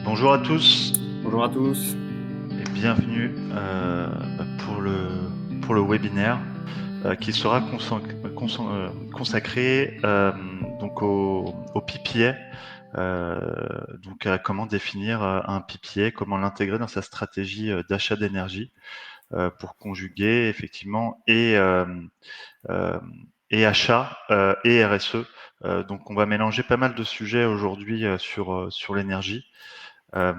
Bonjour à tous Bonjour à tous. et bienvenue pour le webinaire qui sera consacré donc au PPA, donc à comment définir un PPA, comment l'intégrer dans sa stratégie d'achat d'énergie pour conjuguer effectivement euh, et achat et RSE. Donc on va mélanger pas mal de sujets aujourd'hui sur l'énergie. Euh,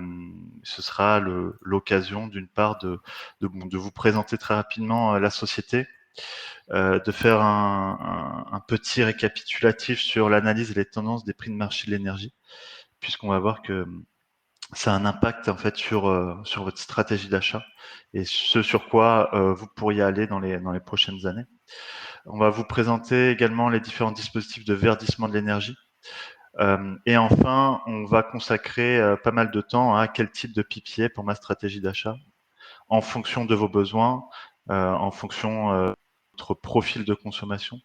Ce sera l'occasion d'une part de vous présenter très rapidement la société, de faire un petit récapitulatif sur l'analyse et les tendances des prix de marché de l'énergie, puisqu'on va voir que ça a un impact en fait sur votre stratégie d'achat et ce sur quoi vous pourriez aller dans les prochaines années. On va vous présenter également les différents dispositifs de verdissement de l'énergie. Et enfin, on va consacrer pas mal de temps à quel type de PPA pour ma stratégie d'achat, en fonction de vos besoins, en fonction de votre profil de consommation.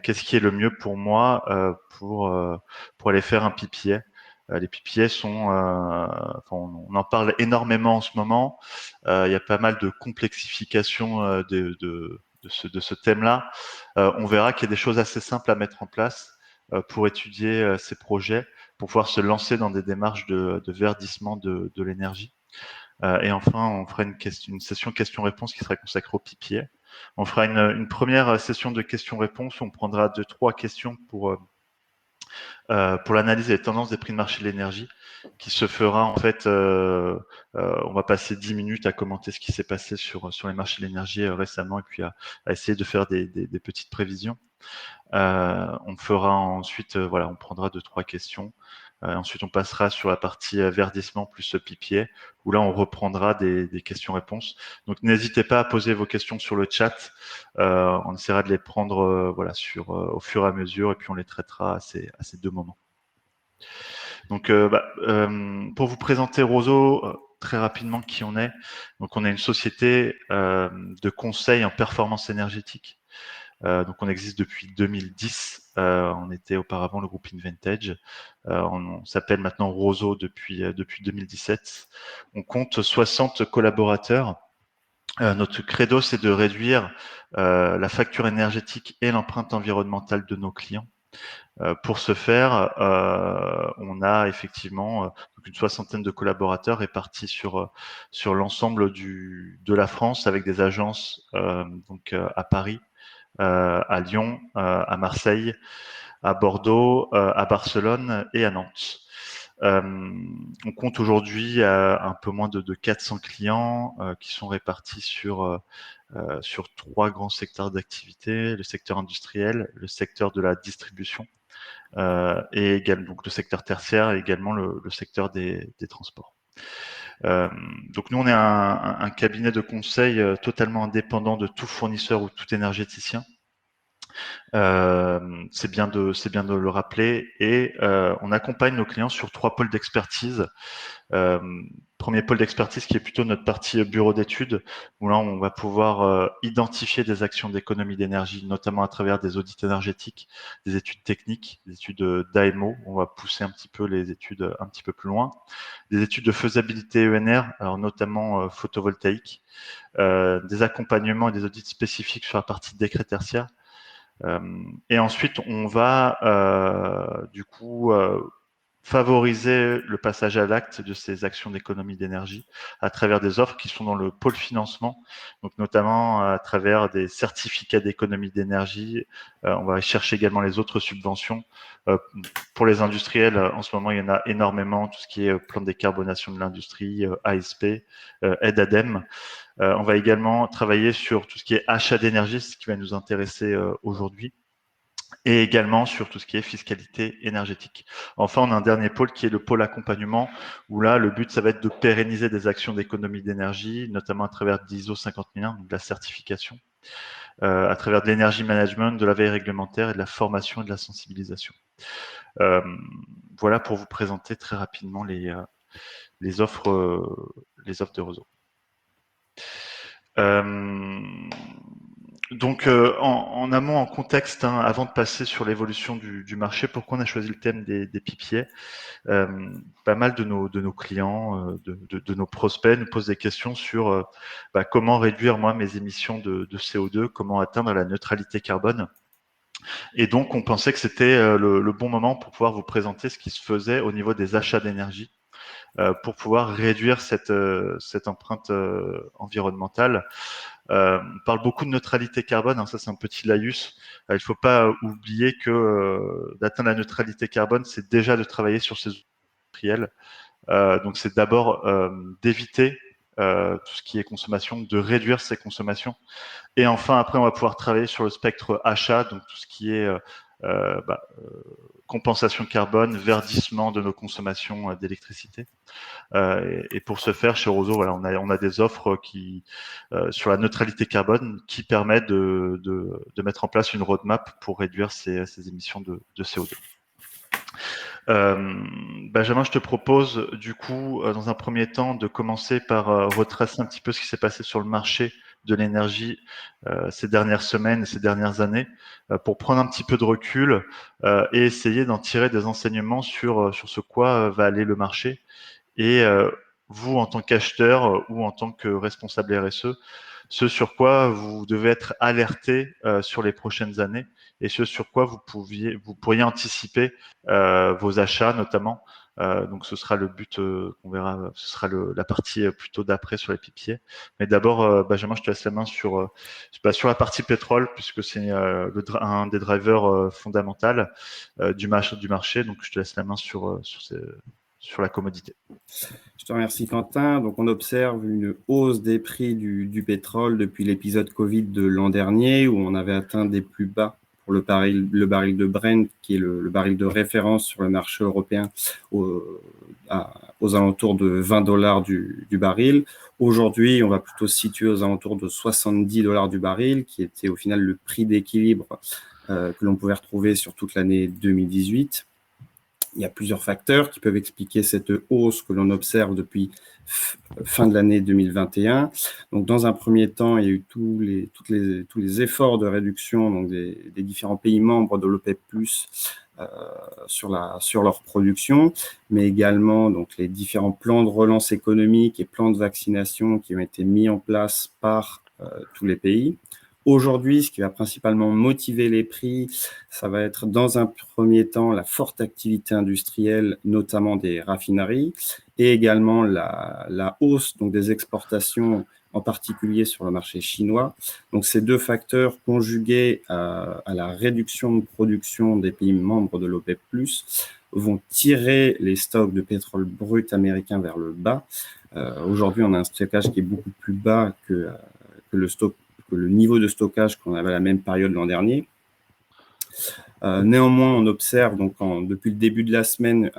Qu'est-ce qui est le mieux pour moi pour aller faire un PPA. Les PPA sont, enfin, on en parle énormément en ce moment. Il y a pas mal de complexification de ce thème-là. On verra qu'il y a des choses assez simples à mettre en place pour étudier ces projets, pour pouvoir se lancer dans des démarches de verdissement de l'énergie. Et enfin, on fera une session questions-réponses qui sera consacrée au PPA. On fera une première session de questions-réponses. On prendra 2-3 questions pour l'analyse des tendances des prix de marché de l'énergie, qui se fera en fait. On va passer 10 minutes à commenter ce qui s'est passé sur les marchés de l'énergie récemment, et puis à essayer de faire des petites prévisions. On fera ensuite, voilà, on prendra 2-3 questions. Ensuite, on passera sur la partie verdissement plus PPA, où là, on reprendra des questions-réponses. Donc, n'hésitez pas à poser vos questions sur le chat. On essaiera de les prendre, voilà, au fur et à mesure, et puis on les traitera à ces deux moments. Donc, pour vous présenter Roseau, très rapidement qui on est. Donc, on est une société de conseil en performance énergétique. Donc on existe depuis 2010. On était auparavant le groupe Inventage. On s'appelle maintenant Roseau depuis 2017. On compte 60 collaborateurs. Notre credo, c'est de réduire la facture énergétique et l'empreinte environnementale de nos clients. Pour ce faire, on a effectivement une soixantaine de collaborateurs répartis sur l'ensemble de la France, avec des agences donc à Paris, à Lyon, à Marseille, à Bordeaux, à Barcelone et à Nantes. Euh, on compte aujourd'hui un peu moins de 400 clients qui sont répartis sur 3 grands secteurs d'activité: le secteur industriel, le secteur de la distribution et également donc le secteur tertiaire, et également le secteur des transports. Donc nous, on est un cabinet de conseil totalement indépendant de tout fournisseur ou tout énergéticien. C'est bien de le rappeler, et on accompagne nos clients sur 3 pôles d'expertise. Euh, Premier pôle d'expertise qui est plutôt notre partie bureau d'études, où là on va pouvoir identifier des actions d'économie d'énergie, notamment à travers des audits énergétiques, des études techniques, des études d'AMO. On va pousser un petit peu les études un petit peu plus loin, des études de faisabilité ENR, alors notamment photovoltaïque, des accompagnements et des audits spécifiques sur la partie décret tertiaire. Et ensuite, on va du coup favoriser le passage à l'acte de ces actions d'économie d'énergie à travers des offres qui sont dans le pôle financement, donc notamment à travers des certificats d'économie d'énergie. On va chercher également les autres subventions. Pour les industriels, en ce moment, il y en a énormément, tout ce qui est plan de décarbonation de l'industrie, ASP, aide ADEME. On va également travailler sur tout ce qui est achat d'énergie, ce qui va nous intéresser aujourd'hui, et également sur tout ce qui est fiscalité énergétique. Enfin, on a un dernier pôle qui est le pôle accompagnement, où là, le but, ça va être de pérenniser des actions d'économie d'énergie, notamment à travers d'ISO 50001, donc de la certification, à travers de l'énergie management, de la veille réglementaire et de la formation et de la sensibilisation. Euh, voilà pour vous présenter très rapidement les offres, les offres de réseau. Euh, Donc, en amont, en contexte, hein, avant de passer sur l'évolution du marché, pourquoi on a choisi le thème des PPA? Pas mal de nos clients, de nos prospects nous posent des questions sur comment réduire moi mes émissions de CO2, comment atteindre la neutralité carbone. Et donc, on pensait que c'était le bon moment pour pouvoir vous présenter ce qui se faisait au niveau des achats d'énergie, pour pouvoir réduire cette empreinte environnementale. On parle beaucoup de neutralité carbone, hein, ça c'est un petit laïus. Il ne faut pas oublier que d'atteindre la neutralité carbone, c'est déjà de travailler sur ces industriels. Donc c'est d'abord d'éviter tout ce qui est consommation, de réduire ses consommations. Et enfin, après, on va pouvoir travailler sur le spectre achat, donc tout ce qui est euh, bah, compensation carbone, verdissement de nos consommations d'électricité. Et pour ce faire, chez Roseau, voilà, on a des offres qui sur la neutralité carbone qui permettent de mettre en place une roadmap pour réduire ces émissions de CO2. Benjamin, je te propose du coup, dans un premier temps, de commencer par retracer un petit peu ce qui s'est passé sur le marché de l'énergie ces dernières semaines, ces dernières années, pour prendre un petit peu de recul et essayer d'en tirer des enseignements sur ce quoi va aller le marché. Et vous, en tant qu'acheteur ou en tant que responsable RSE, ce sur quoi vous devez être alerté sur les prochaines années et ce sur quoi vous pourriez anticiper vos achats notamment. Donc ce sera le but qu'on verra, ce sera la partie plutôt d'après sur les pipiers. Mais d'abord, Benjamin, je te laisse la main sur la partie pétrole puisque c'est un des drivers fondamentaux du marché. Donc je te laisse la main sur la commodité. Je te remercie, Quentin. Donc, on observe une hausse des prix du pétrole depuis l'épisode Covid de l'an dernier, où on avait atteint des plus bas pour le baril de Brent, qui est le baril de référence sur le marché européen, aux alentours de 20 dollars du baril. Aujourd'hui, on va plutôt se situer aux alentours de 70 dollars du baril, qui était au final le prix d'équilibre que l'on pouvait retrouver sur toute l'année 2018. Il y a plusieurs facteurs qui peuvent expliquer cette hausse que l'on observe depuis fin de l'année 2021. Donc, dans un premier temps, il y a eu tous les efforts de réduction donc des différents pays membres de l'OPEP+, sur leur production, mais également donc, les différents plans de relance économique et plans de vaccination qui ont été mis en place par tous les pays. Aujourd'hui, ce qui va principalement motiver les prix, ça va être dans un premier temps la forte activité industrielle, notamment des raffineries, et également la hausse donc, des exportations, en particulier sur le marché chinois. Donc ces deux facteurs conjugués à la réduction de production des pays membres de l'OPEP+, vont tirer les stocks de pétrole brut américain vers le bas. Aujourd'hui, on a un stockage qui est beaucoup plus bas que le niveau de stockage qu'on avait à la même période l'an dernier. Néanmoins, on observe donc depuis le début de la semaine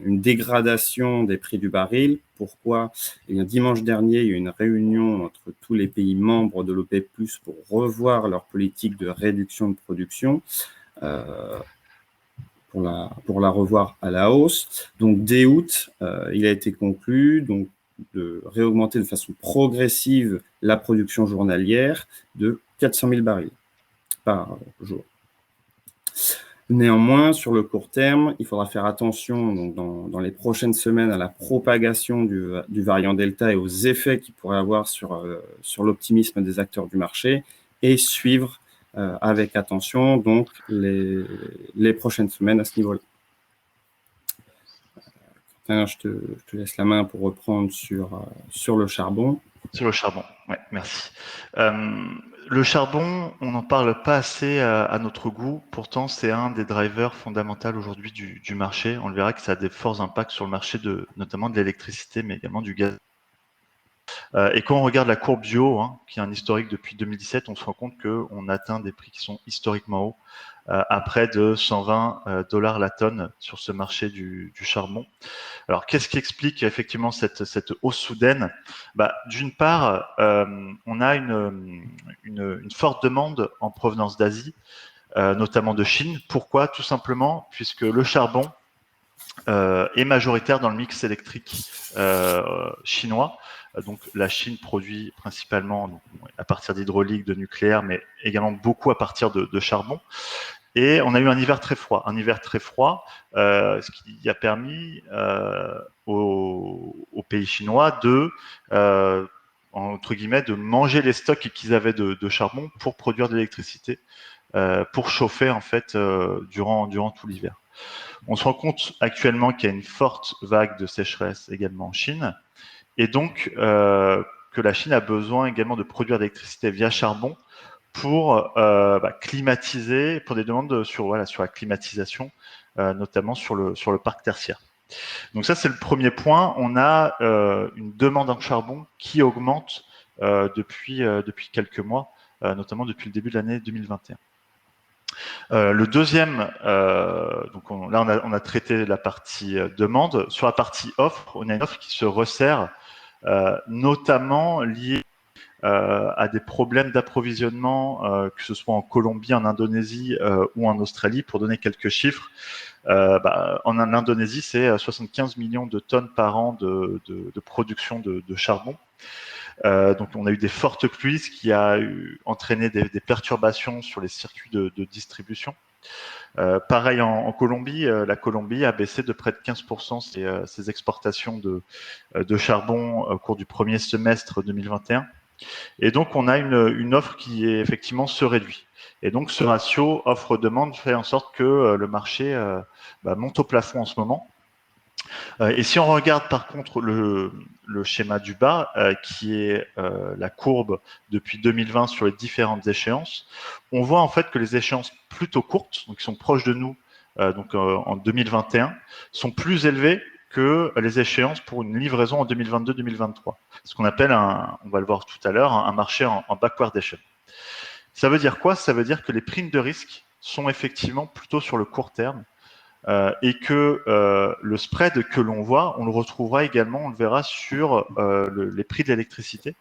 une dégradation des prix du baril. Pourquoi? Eh bien, dimanche dernier, il y a eu une réunion entre tous les pays membres de l'OPEP+ pour revoir leur politique de réduction de production. Pour la revoir à la hausse. Donc, dès août, il a été conclu donc, de réaugmenter de façon progressive la production journalière de 400 000 barils par jour. Néanmoins, sur le court terme, il faudra faire attention donc, dans les prochaines semaines à la propagation du variant Delta et aux effets qu'il pourrait avoir sur l'optimisme des acteurs du marché et suivre avec attention donc les prochaines semaines à ce niveau-là. Je te laisse la main pour reprendre sur le charbon. Sur le charbon, ouais, merci. Le charbon, on n'en parle pas assez à notre goût. Pourtant, c'est un des drivers fondamentaux aujourd'hui du marché. On le verra que ça a des forts impacts sur le marché notamment de l'électricité, mais également du gaz. Et quand on regarde la courbe bio, hein, qui est un historique depuis 2017, on se rend compte qu'on atteint des prix qui sont historiquement hauts, à près de 120 dollars la tonne sur ce marché du charbon. Alors, qu'est-ce qui explique effectivement cette hausse soudaine? D'une part, on a une forte demande en provenance d'Asie, notamment de Chine. Pourquoi? Tout simplement puisque le charbon est majoritaire dans le mix électrique chinois. Donc la Chine produit principalement donc, à partir d'hydraulique, de nucléaire, mais également beaucoup à partir de charbon. Et on a eu un hiver très froid, ce qui a permis aux pays chinois de entre guillemets de manger les stocks qu'ils avaient de charbon pour produire de l'électricité, pour chauffer en fait durant tout l'hiver. On se rend compte actuellement qu'il y a une forte vague de sécheresse également en Chine, et donc que la Chine a besoin également de produire de l'électricité via charbon pour climatiser, pour des demandes sur la climatisation, notamment sur le parc tertiaire. Donc ça, c'est le premier point. On a une demande en charbon qui augmente depuis quelques mois, notamment depuis le début de l'année 2021. Le deuxième, donc on a traité la partie demande. Sur la partie offre, on a une offre qui se resserre, notamment liée à des problèmes d'approvisionnement, que ce soit en Colombie, en Indonésie ou en Australie. Pour donner quelques chiffres, en Indonésie, c'est 75 millions de tonnes par an de production de charbon. Donc on a eu des fortes pluies, ce qui a entraîné des perturbations sur les circuits de distribution. Pareil en Colombie, la Colombie a baissé de près de 15% ses exportations de charbon au cours du premier semestre 2021. Et donc, on a une offre qui effectivement se réduit. Et donc, ce ratio offre-demande fait en sorte que le marché monte au plafond en ce moment. Et si on regarde par contre le schéma du bas, qui est la courbe depuis 2020 sur les différentes échéances, on voit en fait que les échéances plutôt courtes, donc qui sont proches de nous, en 2021, sont plus élevées que les échéances pour une livraison en 2022-2023. Ce qu'on appelle, on va le voir tout à l'heure, un marché en backwardation. Ça veut dire quoi? Ça veut dire que les primes de risque sont effectivement plutôt sur le court terme, et que le spread que l'on voit, on le retrouvera également, on le verra sur les prix de l'électricité,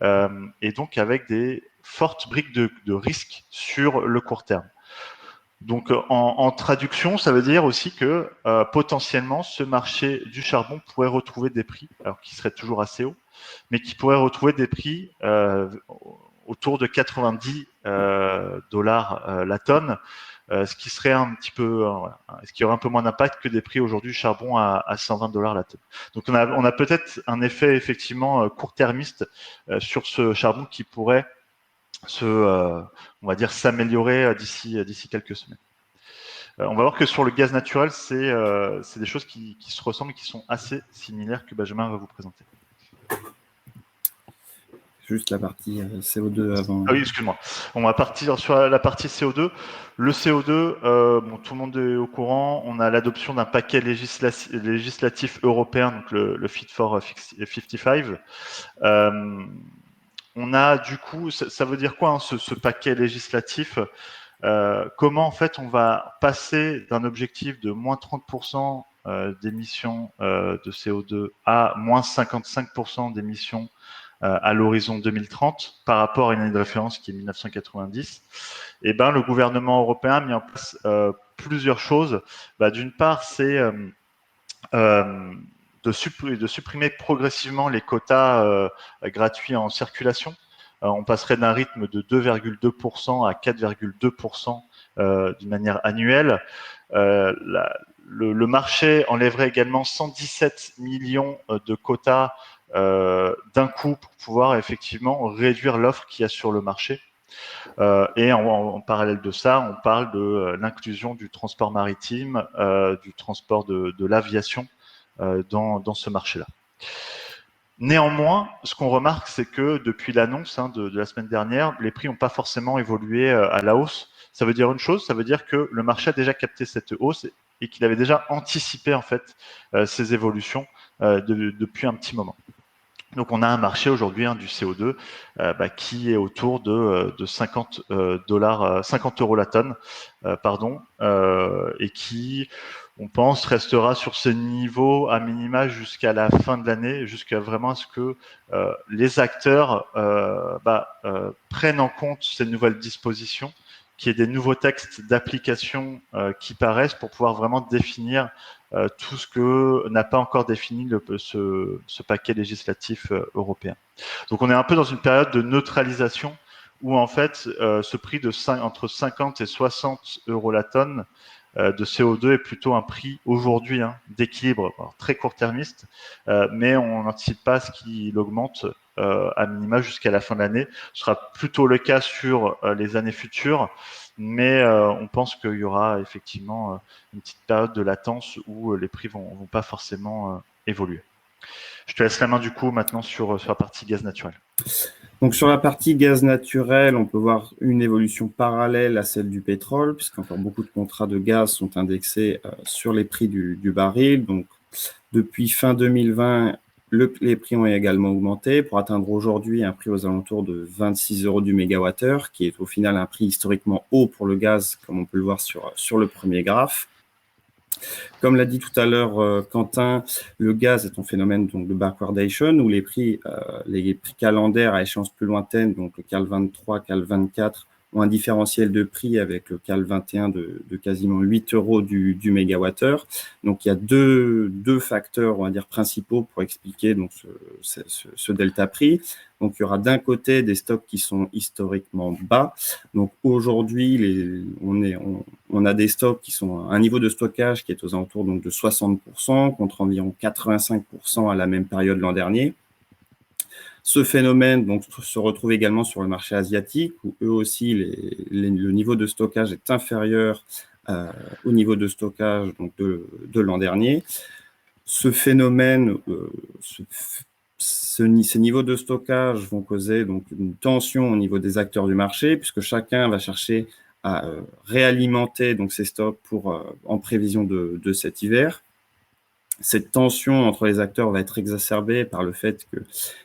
et donc avec des fortes briques de risque sur le court terme. Donc en traduction, ça veut dire aussi que potentiellement ce marché du charbon pourrait retrouver des prix, alors qui seraient toujours assez hauts, mais qui pourrait retrouver des prix autour de 90 dollars la tonne, ce qui serait un petit peu, ce qui aurait un peu moins d'impact que des prix aujourd'hui du charbon à 120 dollars la tonne. Donc on a peut-être un effet effectivement court-termiste sur ce charbon qui pourrait on va dire, s'améliorer d'ici quelques semaines. On va voir que sur le gaz naturel, c'est des choses qui se ressemblent et qui sont assez similaires que Benjamin va vous présenter. Juste la partie CO2 avant. Ah oui, excuse-moi. On va partir sur la partie CO2. Le CO2, tout le monde est au courant. On a l'adoption d'un paquet législatif européen, donc le Fit for 55. On a du coup, ça veut dire quoi ce paquet législatif? Comment en fait on va passer d'un objectif de moins 30% d'émissions de CO2 à moins 55% d'émissions à l'horizon 2030 par rapport à une année de référence qui est 1990. Et le gouvernement européen a mis en place plusieurs choses. D'une part, c'est de supprimer progressivement les quotas gratuits en circulation. On passerait d'un rythme de 2,2% à 4,2% d'une manière annuelle. Le marché enlèverait également 117 millions de quotas d'un coup pour pouvoir effectivement réduire l'offre qu'il y a sur le marché. Et en parallèle de ça, on parle de l'inclusion du transport maritime, du transport de l'aviation dans ce marché-là. Néanmoins, ce qu'on remarque, c'est que depuis l'annonce de la semaine dernière, les prix n'ont pas forcément évolué à la hausse. Ça veut dire une chose, ça veut dire que le marché a déjà capté cette hausse et qu'il avait déjà anticipé en fait ces évolutions depuis un petit moment. Donc on a un marché aujourd'hui du CO2 qui est autour de 50 euros la tonne, et qui, on pense, restera sur ces niveaux à minima jusqu'à la fin de l'année, jusqu'à vraiment ce que les acteurs prennent en compte ces nouvelles dispositions qu'il y ait des nouveaux textes d'application qui paraissent pour pouvoir vraiment définir tout ce que n'a pas encore défini ce paquet législatif européen. Donc on est un peu dans une période de neutralisation où en fait ce prix de entre 50 et 60 euros la tonne de CO2 est plutôt un prix aujourd'hui d'équilibre, très court-termiste, mais on n'anticipe pas ce qu'il augmente à minima jusqu'à la fin de l'année. Ce sera plutôt le cas sur les années futures, mais on pense qu'il y aura effectivement une petite période de latence où les prix vont pas forcément évoluer. Je te laisse la main du coup maintenant sur la partie gaz naturel. Donc sur la partie gaz naturel, on peut voir une évolution parallèle à celle du pétrole, puisqu'encore beaucoup de contrats de gaz sont indexés sur les prix du baril. Donc depuis fin 2020, les prix ont également augmenté pour atteindre aujourd'hui un prix aux alentours de 26 euros du mégawattheure, qui est au final un prix historiquement haut pour le gaz, comme on peut le voir sur le premier graphe. Comme l'a dit tout à l'heure Quentin, le gaz est un phénomène donc, de backwardation où les prix calendaires à échéance plus lointaine, donc le CAL 23, CAL 24, ont un différentiel de prix avec le CAL 21 de quasiment 8 euros du mégawattheure. Donc il y a deux facteurs, on va dire, principaux pour expliquer donc, ce delta prix. Donc il y aura d'un côté des stocks qui sont historiquement bas. Donc aujourd'hui, on a des stocks qui sont à un niveau de stockage qui est aux alentours donc, de 60% contre environ 85% à la même période l'an dernier. Ce phénomène donc, se retrouve également sur le marché asiatique, où eux aussi, le niveau de stockage est inférieur au niveau de stockage donc, de l'an dernier. Ce phénomène, ces niveaux de stockage vont causer donc, une tension au niveau des acteurs du marché, puisque chacun va chercher à réalimenter donc, ses stocks en prévision de cet hiver. Cette tension entre les acteurs va être exacerbée par le fait que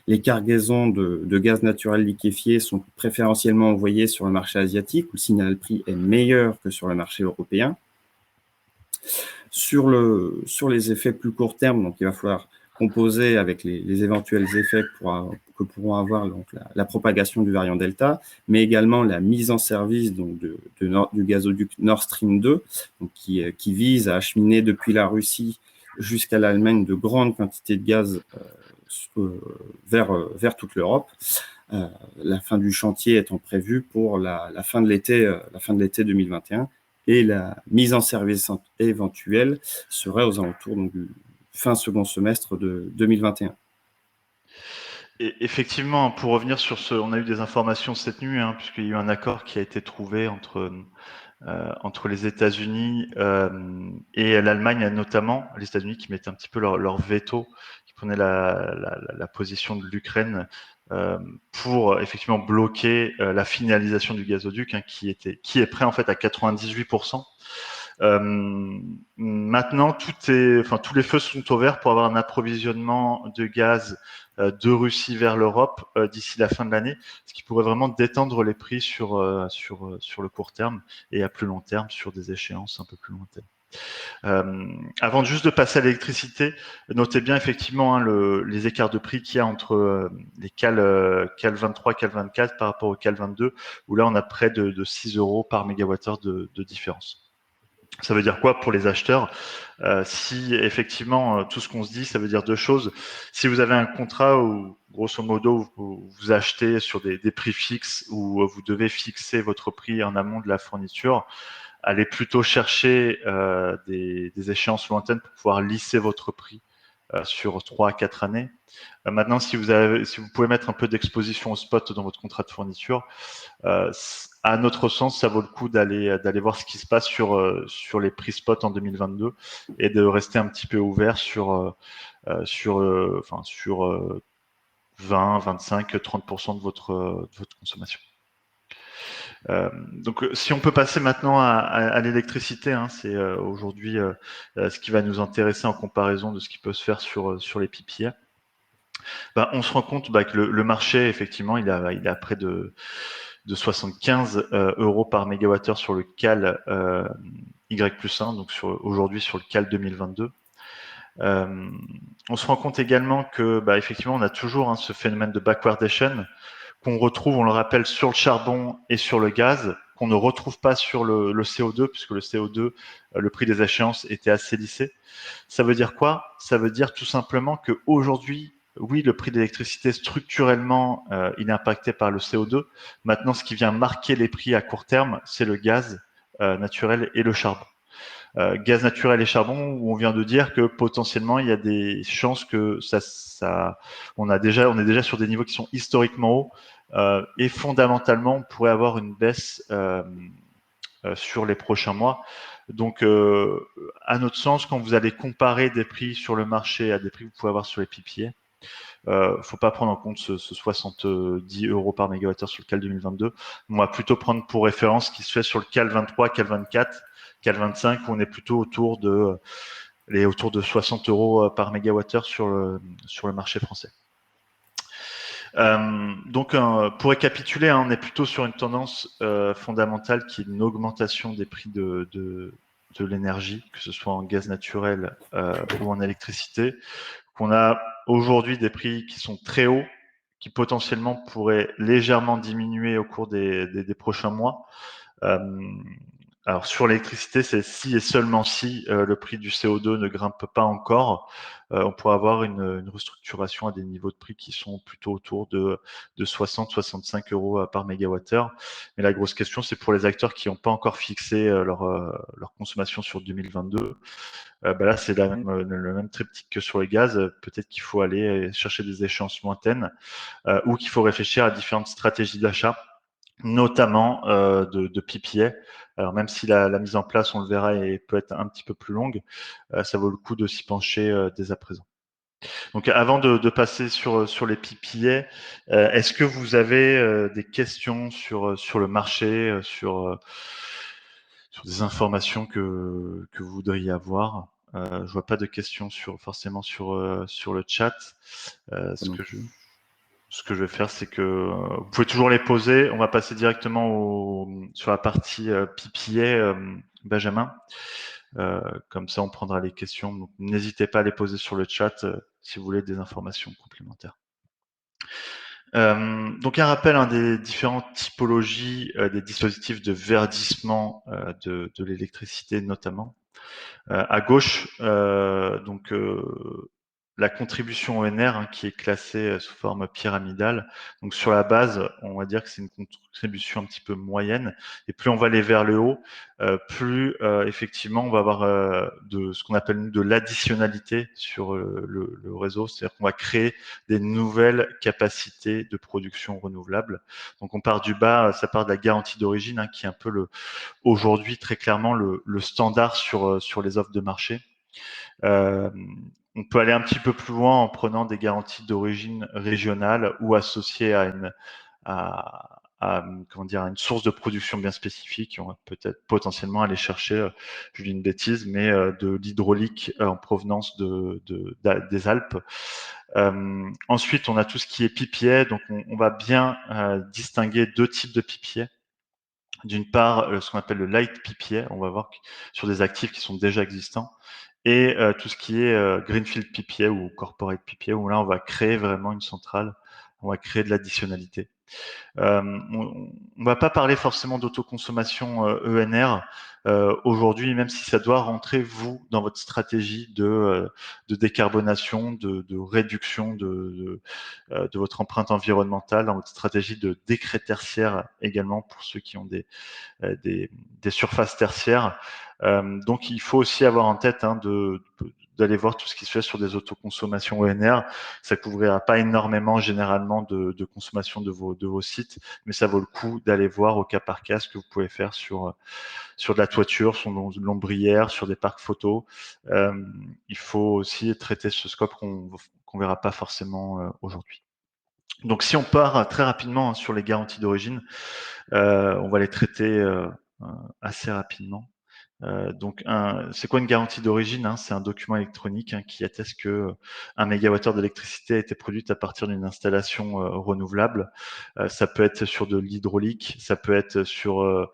les cargaisons de gaz naturel liquéfié sont préférentiellement envoyées sur le marché asiatique, où le signal prix est meilleur que sur le marché européen. Sur les effets plus court terme, donc il va falloir composer avec les éventuels effets que pourront avoir donc, la propagation du variant Delta, mais également la mise en service donc, du gazoduc Nord Stream 2, donc, qui vise à acheminer depuis la Russie jusqu'à l'Allemagne de grandes quantités de gaz vers toute l'Europe. La fin du chantier étant prévue pour la fin de l'été 2021 et la mise en service éventuelle serait aux alentours donc, du fin second semestre de 2021. Et effectivement, pour revenir sur on a eu des informations cette nuit, puisqu'il y a eu un accord qui a été trouvé entre les États-Unis et l'Allemagne, notamment les États-Unis qui mettaient un petit peu leur veto, qui prenaient la position de l'Ukraine pour effectivement bloquer la finalisation du gazoduc, qui est prêt en fait à 98%. Maintenant, tous les feux sont au vert pour avoir un approvisionnement de gaz de Russie vers l'Europe d'ici la fin de l'année, ce qui pourrait vraiment détendre les prix sur le court terme et à plus long terme sur des échéances un peu plus lointaines. Avant juste de passer à l'électricité, notez bien effectivement les écarts de prix qu'il y a entre les CAL 23, CAL 24 par rapport au CAL 22, où là on a près de 6 euros par mégawattheure de différence. Ça veut dire quoi pour les acheteurs? Si effectivement tout ce qu'on se dit, ça veut dire deux choses. Si vous avez un contrat où grosso modo vous achetez sur des prix fixes, où vous devez fixer votre prix en amont de la fourniture, allez plutôt chercher des échéances lointaines pour pouvoir lisser votre prix sur 3 à 4 années. Maintenant, si vous pouvez mettre un peu d'exposition au spot dans votre contrat de fourniture, à notre sens, ça vaut le coup d'aller voir ce qui se passe sur les prix spot en 2022 et de rester un petit peu ouvert sur 20, 25, 30% de votre consommation. Donc, si on peut passer maintenant à l'électricité, c'est aujourd'hui ce qui va nous intéresser en comparaison de ce qui peut se faire sur les PPA. On se rend compte que le marché, effectivement, il a près de 75 euros par mégawattheure sur le CAL Y+1, donc aujourd'hui sur le CAL 2022. On se rend compte également que effectivement on a toujours ce phénomène de backwardation qu'on retrouve, on le rappelle, sur le charbon et sur le gaz, qu'on ne retrouve pas sur le CO2, puisque le CO2, le prix des échéances était assez lissé. Ça veut dire quoi? Ça veut dire tout simplement qu'aujourd'hui, oui, le prix de l'électricité structurellement, il est impacté par le CO2. Maintenant, ce qui vient marquer les prix à court terme, c'est le gaz naturel et le charbon. Gaz naturel et charbon, où on vient de dire que potentiellement il y a des chances que on est déjà sur des niveaux qui sont historiquement hauts et fondamentalement on pourrait avoir une baisse sur les prochains mois. Donc, à notre sens, quand vous allez comparer des prix sur le marché à des prix que vous pouvez avoir sur les PPA, faut pas prendre en compte ce 70 euros par mégawattheure sur le CAL 2022. On va plutôt prendre pour référence ce qui se fait sur le CAL 23, CAL 24, CAL 25, où on est plutôt autour de 60 euros par mégawattheure sur le marché français. Donc, pour récapituler, on est plutôt sur une tendance fondamentale qui est une augmentation des prix de l'énergie, que ce soit en gaz naturel ou en électricité, qu'on a aujourd'hui des prix qui sont très hauts, qui potentiellement pourraient légèrement diminuer au cours des prochains mois. Alors sur l'électricité, c'est si et seulement si le prix du CO2 ne grimpe pas encore, on pourrait avoir une restructuration à des niveaux de prix qui sont plutôt autour de 60-65 euros par mégawattheure. Mais la grosse question, c'est pour les acteurs qui n'ont pas encore fixé leur consommation sur 2022. Là, c'est le même triptyque que sur les gaz. Peut-être qu'il faut aller chercher des échéances lointaines ou qu'il faut réfléchir à différentes stratégies d'achat, notamment de PPA. Alors même si la mise en place, on le verra, peut être un petit peu plus longue, ça vaut le coup de s'y pencher dès à présent. Donc avant de passer sur les PPA, est-ce que vous avez des questions sur le marché, sur des informations que vous voudriez avoir? Je vois pas de questions forcément sur le chat. Ce que je vais faire, c'est que vous pouvez toujours les poser. On va passer directement sur la partie PPA, Benjamin. Comme ça, on prendra les questions. Donc, n'hésitez pas à les poser sur le chat si vous voulez des informations complémentaires. Donc, un rappel des différentes typologies des dispositifs de verdissement de l'électricité notamment. À gauche, la contribution ONR qui est classée sous forme pyramidale. Donc sur la base, on va dire que c'est une contribution un petit peu moyenne. Et plus on va aller vers le haut, plus effectivement on va avoir de ce qu'on appelle nous de l'additionnalité sur le réseau. C'est-à-dire qu'on va créer des nouvelles capacités de production renouvelable. Donc on part du bas, ça part de la garantie d'origine qui est un peu aujourd'hui très clairement le standard sur les offres de marché. On peut aller un petit peu plus loin en prenant des garanties d'origine régionale ou associées à une source de production bien spécifique. On va peut-être potentiellement aller chercher, je dis une bêtise, mais de l'hydraulique en provenance des Alpes. Ensuite, on a tout ce qui est PPA. Donc, on va bien distinguer deux types de PPA. D'une part, ce qu'on appelle le light PPA, on va voir sur des actifs qui sont déjà existants, et tout ce qui est greenfield PPA ou corporate PPA, où là, on va créer vraiment une centrale, on va créer de l'additionnalité. On ne va pas parler forcément d'autoconsommation ENR aujourd'hui, même si ça doit rentrer, vous, dans votre stratégie de décarbonation, de réduction de votre empreinte environnementale, dans votre stratégie de décret tertiaire également pour ceux qui ont des surfaces tertiaires. Donc, il faut aussi avoir en tête d'aller voir tout ce qui se fait sur des autoconsommations ONR. Ça couvrira pas énormément généralement de consommation de vos sites, mais ça vaut le coup d'aller voir au cas par cas ce que vous pouvez faire sur de la toiture, sur l'ombrière, sur des parcs photos. Il faut aussi traiter ce scope qu'on verra pas forcément aujourd'hui. Donc, si on part très rapidement sur les garanties d'origine, on va les traiter assez rapidement. C'est quoi une garantie d'origine? C'est un document électronique qui atteste que 1 mégawattheure d'électricité a été produite à partir d'une installation renouvelable. Ça peut être sur de l'hydraulique, ça peut être sur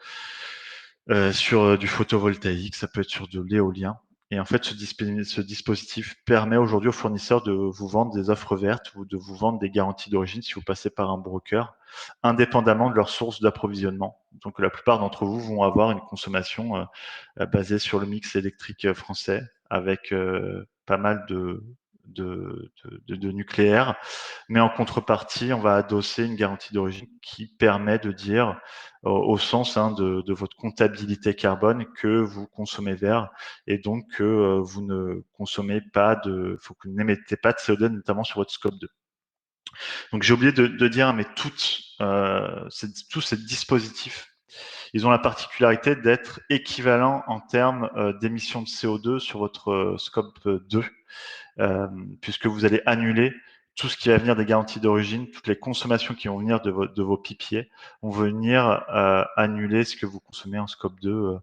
du photovoltaïque, ça peut être sur de l'éolien. Et en fait, ce dispositif permet aujourd'hui aux fournisseurs de vous vendre des offres vertes ou de vous vendre des garanties d'origine si vous passez par un broker, indépendamment de leur source d'approvisionnement. Donc, la plupart d'entre vous vont avoir une consommation basée sur le mix électrique français, avec pas mal de nucléaire. Mais en contrepartie, on va adosser une garantie d'origine qui permet de dire, au sens de votre comptabilité carbone, que vous consommez vert et donc que vous ne consommez pas faut que vous n'émettez pas de CO2, notamment sur votre scope 2. Donc j'ai oublié de dire, mais tous ces dispositifs, ils ont la particularité d'être équivalents en termes d'émissions de CO2 sur votre scope 2, puisque vous allez annuler tout ce qui va venir des garanties d'origine, toutes les consommations qui vont venir de vos pipiers vont venir annuler ce que vous consommez en scope 2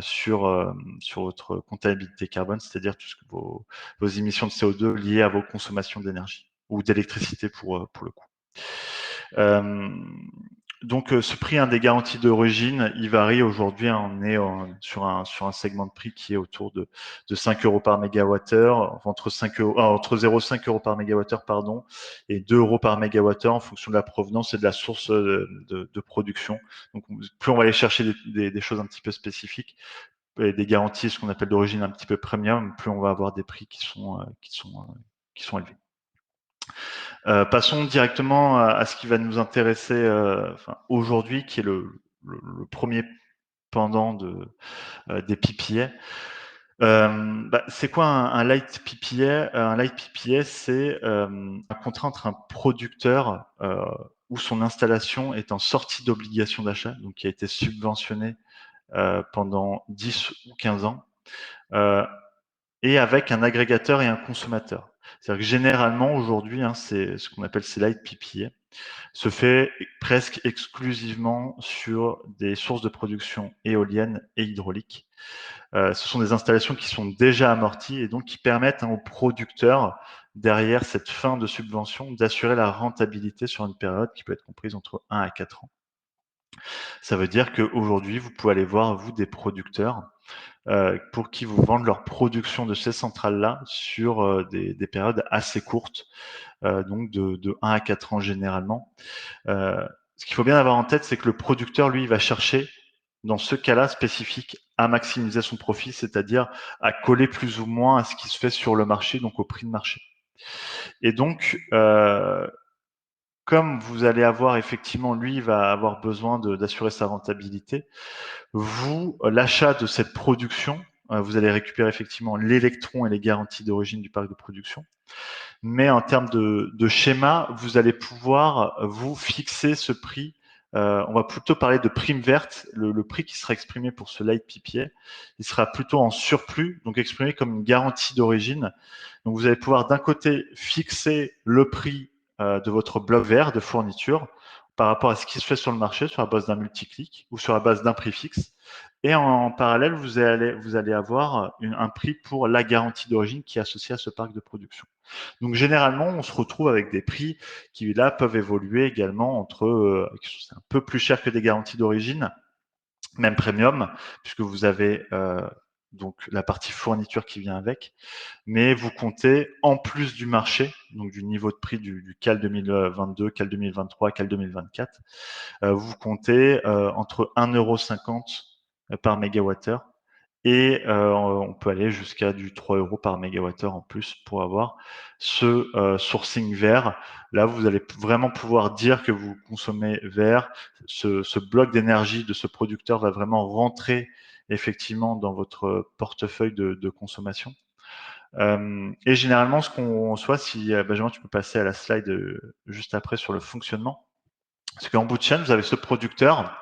sur votre comptabilité carbone, c'est-à-dire tout ce que vos émissions de CO2 liées à vos consommations d'énergie ou d'électricité pour le coup. Donc, ce prix des garanties d'origine, il varie aujourd'hui. On est sur un segment de prix qui est autour de 5 euros par mégawattheure, entre 0,5 euros par mégawattheure, pardon, et 2 euros par mégawattheure en fonction de la provenance et de la source de production. Donc, plus on va aller chercher des choses un petit peu spécifiques, et des garanties, ce qu'on appelle d'origine un petit peu premium, plus on va avoir des prix qui sont élevés. Passons directement à ce qui va nous intéresser aujourd'hui, qui est le premier pendant des PPA. C'est quoi un light PPA? Un light PPA, c'est un contrat entre un producteur où son installation est en sortie d'obligation d'achat, donc qui a été subventionné pendant 10 ou 15 ans, et avec un agrégateur et un consommateur. C'est-à-dire que généralement, aujourd'hui, c'est ce qu'on appelle ces light PPA, se fait presque exclusivement sur des sources de production éoliennes et hydrauliques. Ce sont des installations qui sont déjà amorties et donc qui permettent aux producteurs, derrière cette fin de subvention, d'assurer la rentabilité sur une période qui peut être comprise entre 1 à 4 ans. Ça veut dire qu'aujourd'hui, vous pouvez aller voir, vous, des producteurs pour qui vous vendent leur production de ces centrales-là sur des périodes assez courtes, donc de 1 à 4 ans généralement. Ce qu'il faut bien avoir en tête, c'est que le producteur, lui, va chercher, dans ce cas-là spécifique, à maximiser son profit, c'est-à-dire à coller plus ou moins à ce qui se fait sur le marché, donc au prix de marché. Et donc, comme vous allez avoir effectivement, lui, il va avoir besoin d'assurer sa rentabilité, vous, l'achat de cette production, vous allez récupérer effectivement l'électron et les garanties d'origine du parc de production. Mais en termes de schéma, vous allez pouvoir vous fixer ce prix. On va plutôt parler de prime verte. Le prix qui sera exprimé pour ce light PPA, il sera plutôt en surplus, donc exprimé comme une garantie d'origine. Donc vous allez pouvoir d'un côté fixer le prix de votre bloc vert de fourniture par rapport à ce qui se fait sur le marché, sur la base d'un multiclic ou sur la base d'un prix fixe. Et en parallèle, vous allez avoir un prix pour la garantie d'origine qui est associée à ce parc de production. Donc généralement, on se retrouve avec des prix qui là peuvent évoluer également entre c'est un peu plus cher que des garanties d'origine, même premium, puisque vous avez donc la partie fourniture qui vient avec, mais vous comptez en plus du marché, donc du niveau de prix du CAL 2022, CAL 2023, CAL 2024, vous comptez entre 1,50 € par mégawattheure et on peut aller jusqu'à du 3 € par mégawattheure en plus pour avoir ce sourcing vert. Là, vous allez vraiment pouvoir dire que vous consommez vert. Ce bloc d'énergie de ce producteur va vraiment rentrer effectivement dans votre portefeuille de consommation. Et généralement, ce qu'on soit, si Benjamin, tu peux passer à la slide juste après sur le fonctionnement, c'est qu'en bout de chaîne, vous avez ce producteur.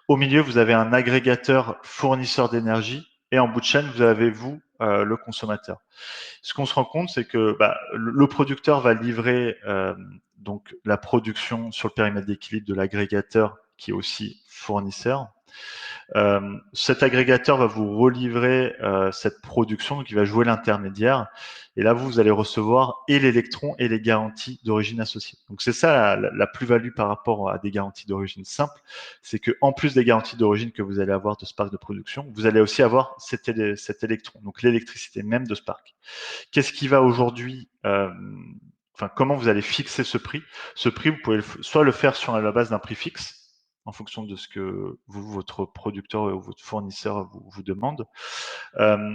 Au milieu, vous avez un agrégateur fournisseur d'énergie et en bout de chaîne, vous avez vous, le consommateur. Ce qu'on se rend compte, c'est que le producteur va livrer donc la production sur le périmètre d'équilibre de l'agrégateur qui est aussi fournisseur. Cet agrégateur va vous relivrer cette production, donc il va jouer l'intermédiaire. Et là, vous allez recevoir et l'électron et les garanties d'origine associées. Donc c'est ça la plus-value par rapport à des garanties d'origine simples, c'est que en plus des garanties d'origine que vous allez avoir de Spark de production, vous allez aussi avoir cet électron, donc l'électricité même de Spark. Qu'est-ce qui va aujourd'hui comment vous allez fixer ce prix? Ce prix, vous pouvez soit le faire sur la base d'un prix fixe, en fonction de ce que votre producteur ou votre fournisseur vous demande.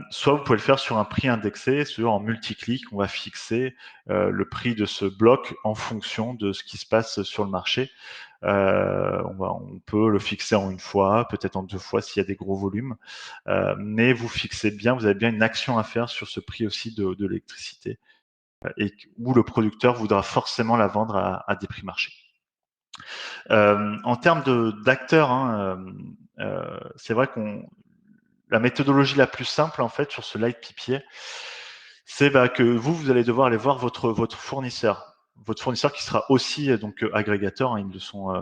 Soit vous pouvez le faire sur un prix indexé, en multi-clic, on va fixer le prix de ce bloc en fonction de ce qui se passe sur le marché. On peut le fixer en une fois, peut-être en 2 fois s'il y a des gros volumes, mais vous fixez bien, vous avez bien une action à faire sur ce prix aussi de l'électricité, et où le producteur voudra forcément la vendre à des prix marché. En termes d'acteurs, c'est vrai la méthodologie la plus simple en fait sur ce light PPA, c'est que vous allez devoir aller voir votre fournisseur qui sera aussi donc agrégateur, ils le sont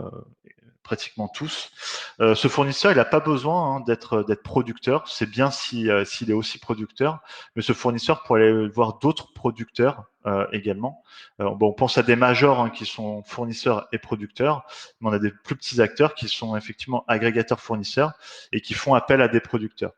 pratiquement tous. Ce fournisseur, il n'a pas besoin d'être producteur. C'est bien s'il est aussi producteur, mais ce fournisseur pourrait aller voir d'autres producteurs également. On pense à des majors qui sont fournisseurs et producteurs, mais on a des plus petits acteurs qui sont effectivement agrégateurs fournisseurs et qui font appel à des producteurs.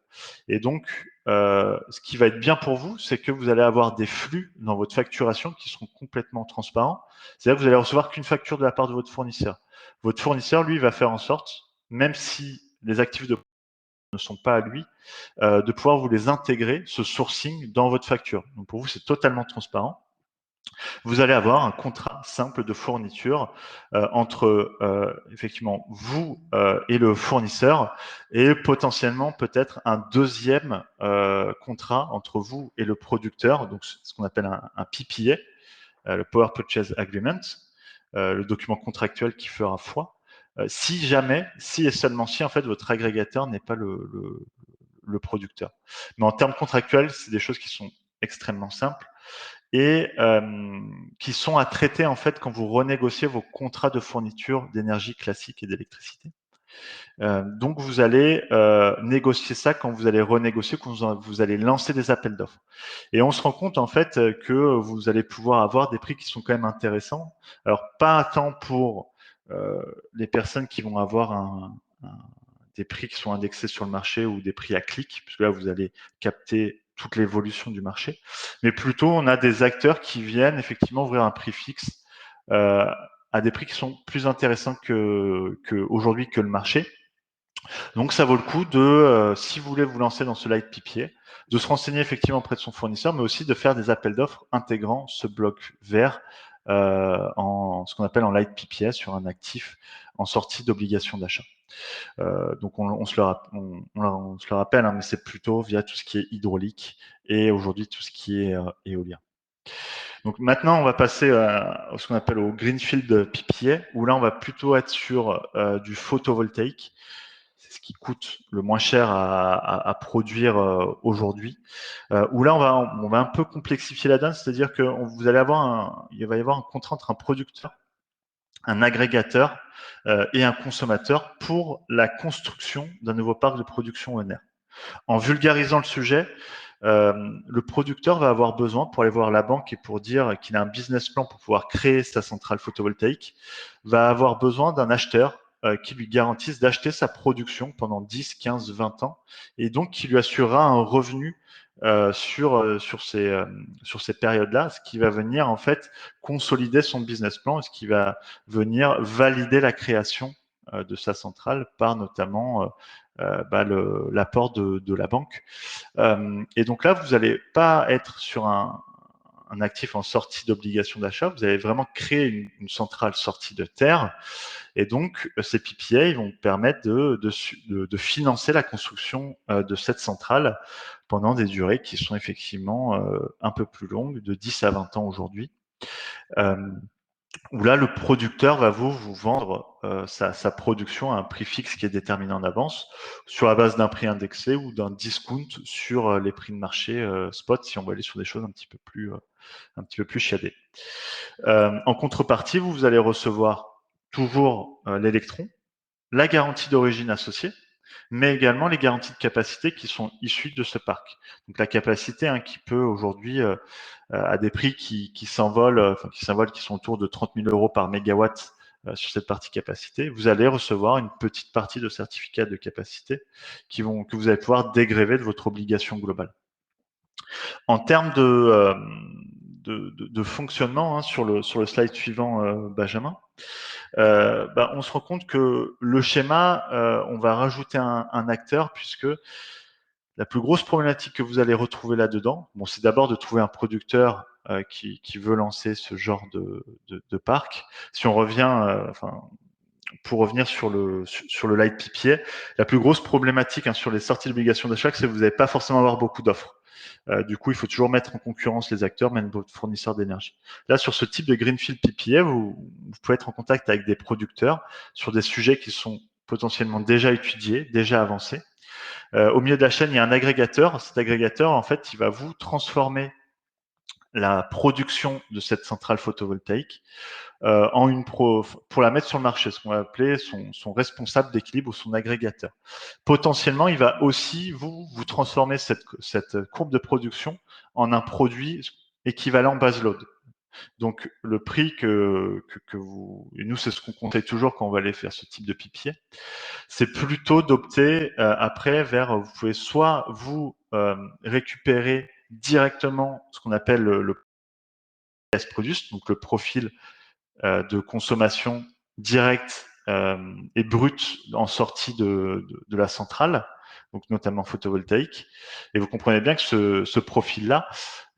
Et donc, ce qui va être bien pour vous, c'est que vous allez avoir des flux dans votre facturation qui seront complètement transparents. C'est-à-dire que vous allez recevoir qu'une facture de la part de votre fournisseur. Votre fournisseur, lui, va faire en sorte, même si les actifs de ne sont pas à lui, de pouvoir vous les intégrer, ce sourcing, dans votre facture. Donc pour vous, c'est totalement transparent. Vous allez avoir un contrat simple de fourniture entre effectivement vous et le fournisseur, et potentiellement peut-être un deuxième contrat entre vous et le producteur, donc ce qu'on appelle un PPA, le Power Purchase Agreement, le document contractuel qui fera foi. Si jamais, si et seulement si en fait votre agrégateur n'est pas le producteur. Mais en termes contractuels, c'est des choses qui sont extrêmement simples et qui sont à traiter en fait quand vous renégociez vos contrats de fourniture d'énergie classique et d'électricité. Donc vous allez négocier ça quand vous allez renégocier, quand vous allez lancer des appels d'offres. Et on se rend compte en fait que vous allez pouvoir avoir des prix qui sont quand même intéressants. Alors pas tant pour les personnes qui vont avoir des prix qui sont indexés sur le marché ou des prix à clic, puisque là vous allez capter toute l'évolution du marché, mais plutôt on a des acteurs qui viennent effectivement ouvrir un prix fixe à des prix qui sont plus intéressants aujourd'hui que le marché. Donc ça vaut le coup de, si vous voulez vous lancer dans ce light PPA, de se renseigner effectivement auprès de son fournisseur, mais aussi de faire des appels d'offres intégrant ce bloc vert en ce qu'on appelle en light PPA sur un actif en sortie d'obligation d'achat. Donc on se le rappelle, mais c'est plutôt via tout ce qui est hydraulique et aujourd'hui tout ce qui est éolien. Donc maintenant, on va passer à ce qu'on appelle au Greenfield PPA, où là, on va plutôt être sur du photovoltaïque. C'est ce qui coûte le moins cher à produire aujourd'hui. Où là, on va un peu complexifier la donne, c'est-à-dire que il va y avoir un contrat entre un producteur, un agrégateur et un consommateur pour la construction d'un nouveau parc de production ENR. En vulgarisant le sujet, le producteur va avoir besoin, pour aller voir la banque et pour dire qu'il a un business plan pour pouvoir créer sa centrale photovoltaïque, va avoir besoin d'un acheteur qui lui garantisse d'acheter sa production pendant 10, 15, 20 ans, et donc qui lui assurera un revenu sur ces périodes-là, ce qui va venir en fait consolider son business plan, ce qui va venir valider la création de sa centrale par notamment l'apport de la banque. Et donc là, vous n'allez pas être sur un actif en sortie d'obligation d'achat, vous allez vraiment créer une centrale sortie de terre. Et donc, ces PPA vont permettre de financer la construction de cette centrale pendant des durées qui sont effectivement un peu plus longues, de 10 à 20 ans aujourd'hui. Où là, le producteur va vous vendre sa production à un prix fixe qui est déterminé en avance, sur la base d'un prix indexé ou d'un discount sur les prix de marché spot, si on va aller sur des choses un petit peu plus chiadées. En contrepartie, vous allez recevoir toujours l'électron, la garantie d'origine associée, mais également les garanties de capacité qui sont issues de ce parc. Donc la capacité qui peut aujourd'hui, à des prix qui s'envolent, qui sont autour de 30 000 euros par mégawatt sur cette partie capacité, vous allez recevoir une petite partie de certificats de capacité que vous allez pouvoir dégréver de votre obligation globale. En termes de fonctionnement, sur le slide suivant, Benjamin, on se rend compte que le schéma, on va rajouter un acteur, puisque la plus grosse problématique que vous allez retrouver là-dedans, c'est d'abord de trouver un producteur qui veut lancer ce genre de parc. Si on revient, pour revenir sur le light PPA, la plus grosse problématique sur les sorties d'obligations d'achat, c'est que vous n'allez pas forcément avoir beaucoup d'offres. Du coup, il faut toujours mettre en concurrence les acteurs, même votre fournisseur d'énergie. Là, sur ce type de Greenfield PPA, vous pouvez être en contact avec des producteurs sur des sujets qui sont potentiellement déjà étudiés, déjà avancés. Au milieu de la chaîne, il y a un agrégateur. Cet agrégateur, en fait, il va vous transformer la production de cette centrale photovoltaïque pour la mettre sur le marché, ce qu'on va appeler son responsable d'équilibre ou son agrégateur. Potentiellement, il va aussi vous transformer cette courbe de production en un produit équivalent base load. Donc le prix que vous, et nous c'est ce qu'on conseille toujours quand on va aller faire ce type de PPA, c'est plutôt d'opter après vers, vous pouvez soit vous récupérer directement ce qu'on appelle le produce, donc le profil de consommation directe et brute en sortie de la centrale, donc notamment photovoltaïque. Et vous comprenez bien que ce profil-là,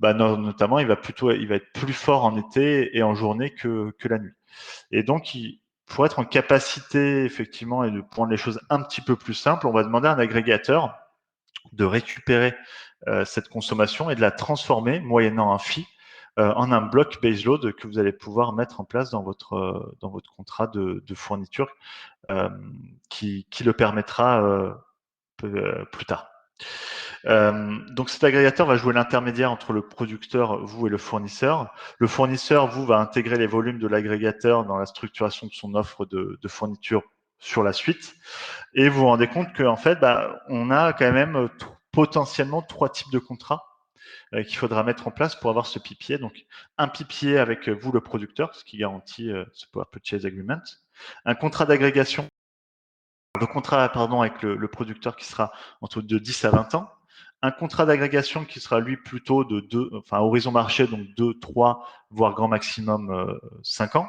notamment, il va être plus fort en été et en journée que la nuit. Et donc, pour être en capacité, effectivement, et de prendre les choses un petit peu plus simples, on va demander à un agrégateur de récupérer cette consommation et de la transformer, moyennant un fee, en un bloc baseload que vous allez pouvoir mettre en place dans votre contrat de fourniture qui le permettra plus tard. Donc cet agrégateur va jouer l'intermédiaire entre le producteur, vous, et le fournisseur. Le fournisseur, vous, va intégrer les volumes de l'agrégateur dans la structuration de son offre de fourniture sur la suite. Et vous vous rendez compte qu'en fait, on a quand même potentiellement 3 types de contrats qu'il faudra mettre en place pour avoir ce PPA. Donc, un PPA avec vous, le producteur, ce qui garantit ce Power Purchase Agreement. Un contrat d'agrégation, avec le producteur qui sera entre de 10 à 20 ans. Un contrat d'agrégation qui sera lui plutôt horizon marché, donc 2, 3, voire grand maximum 5 ans.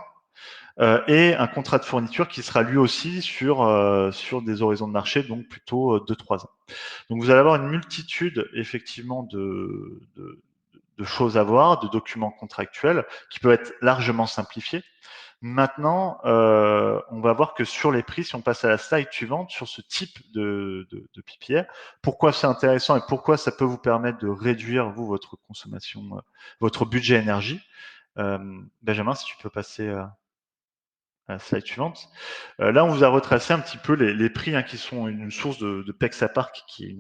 Et un contrat de fourniture qui sera lui aussi sur des horizons de marché, donc plutôt 2-3 ans. Donc vous allez avoir une multitude effectivement de choses à voir, de documents contractuels qui peuvent être largement simplifiés. Maintenant, on va voir que sur les prix, si on passe à la slide suivante, sur ce type de PPA, pourquoi c'est intéressant et pourquoi ça peut vous permettre de réduire, vous, votre consommation, votre budget énergie. Benjamin, si tu peux passer à la slide suivante. Là, on vous a retracé un petit peu les prix qui sont une source de Pexapark, qui est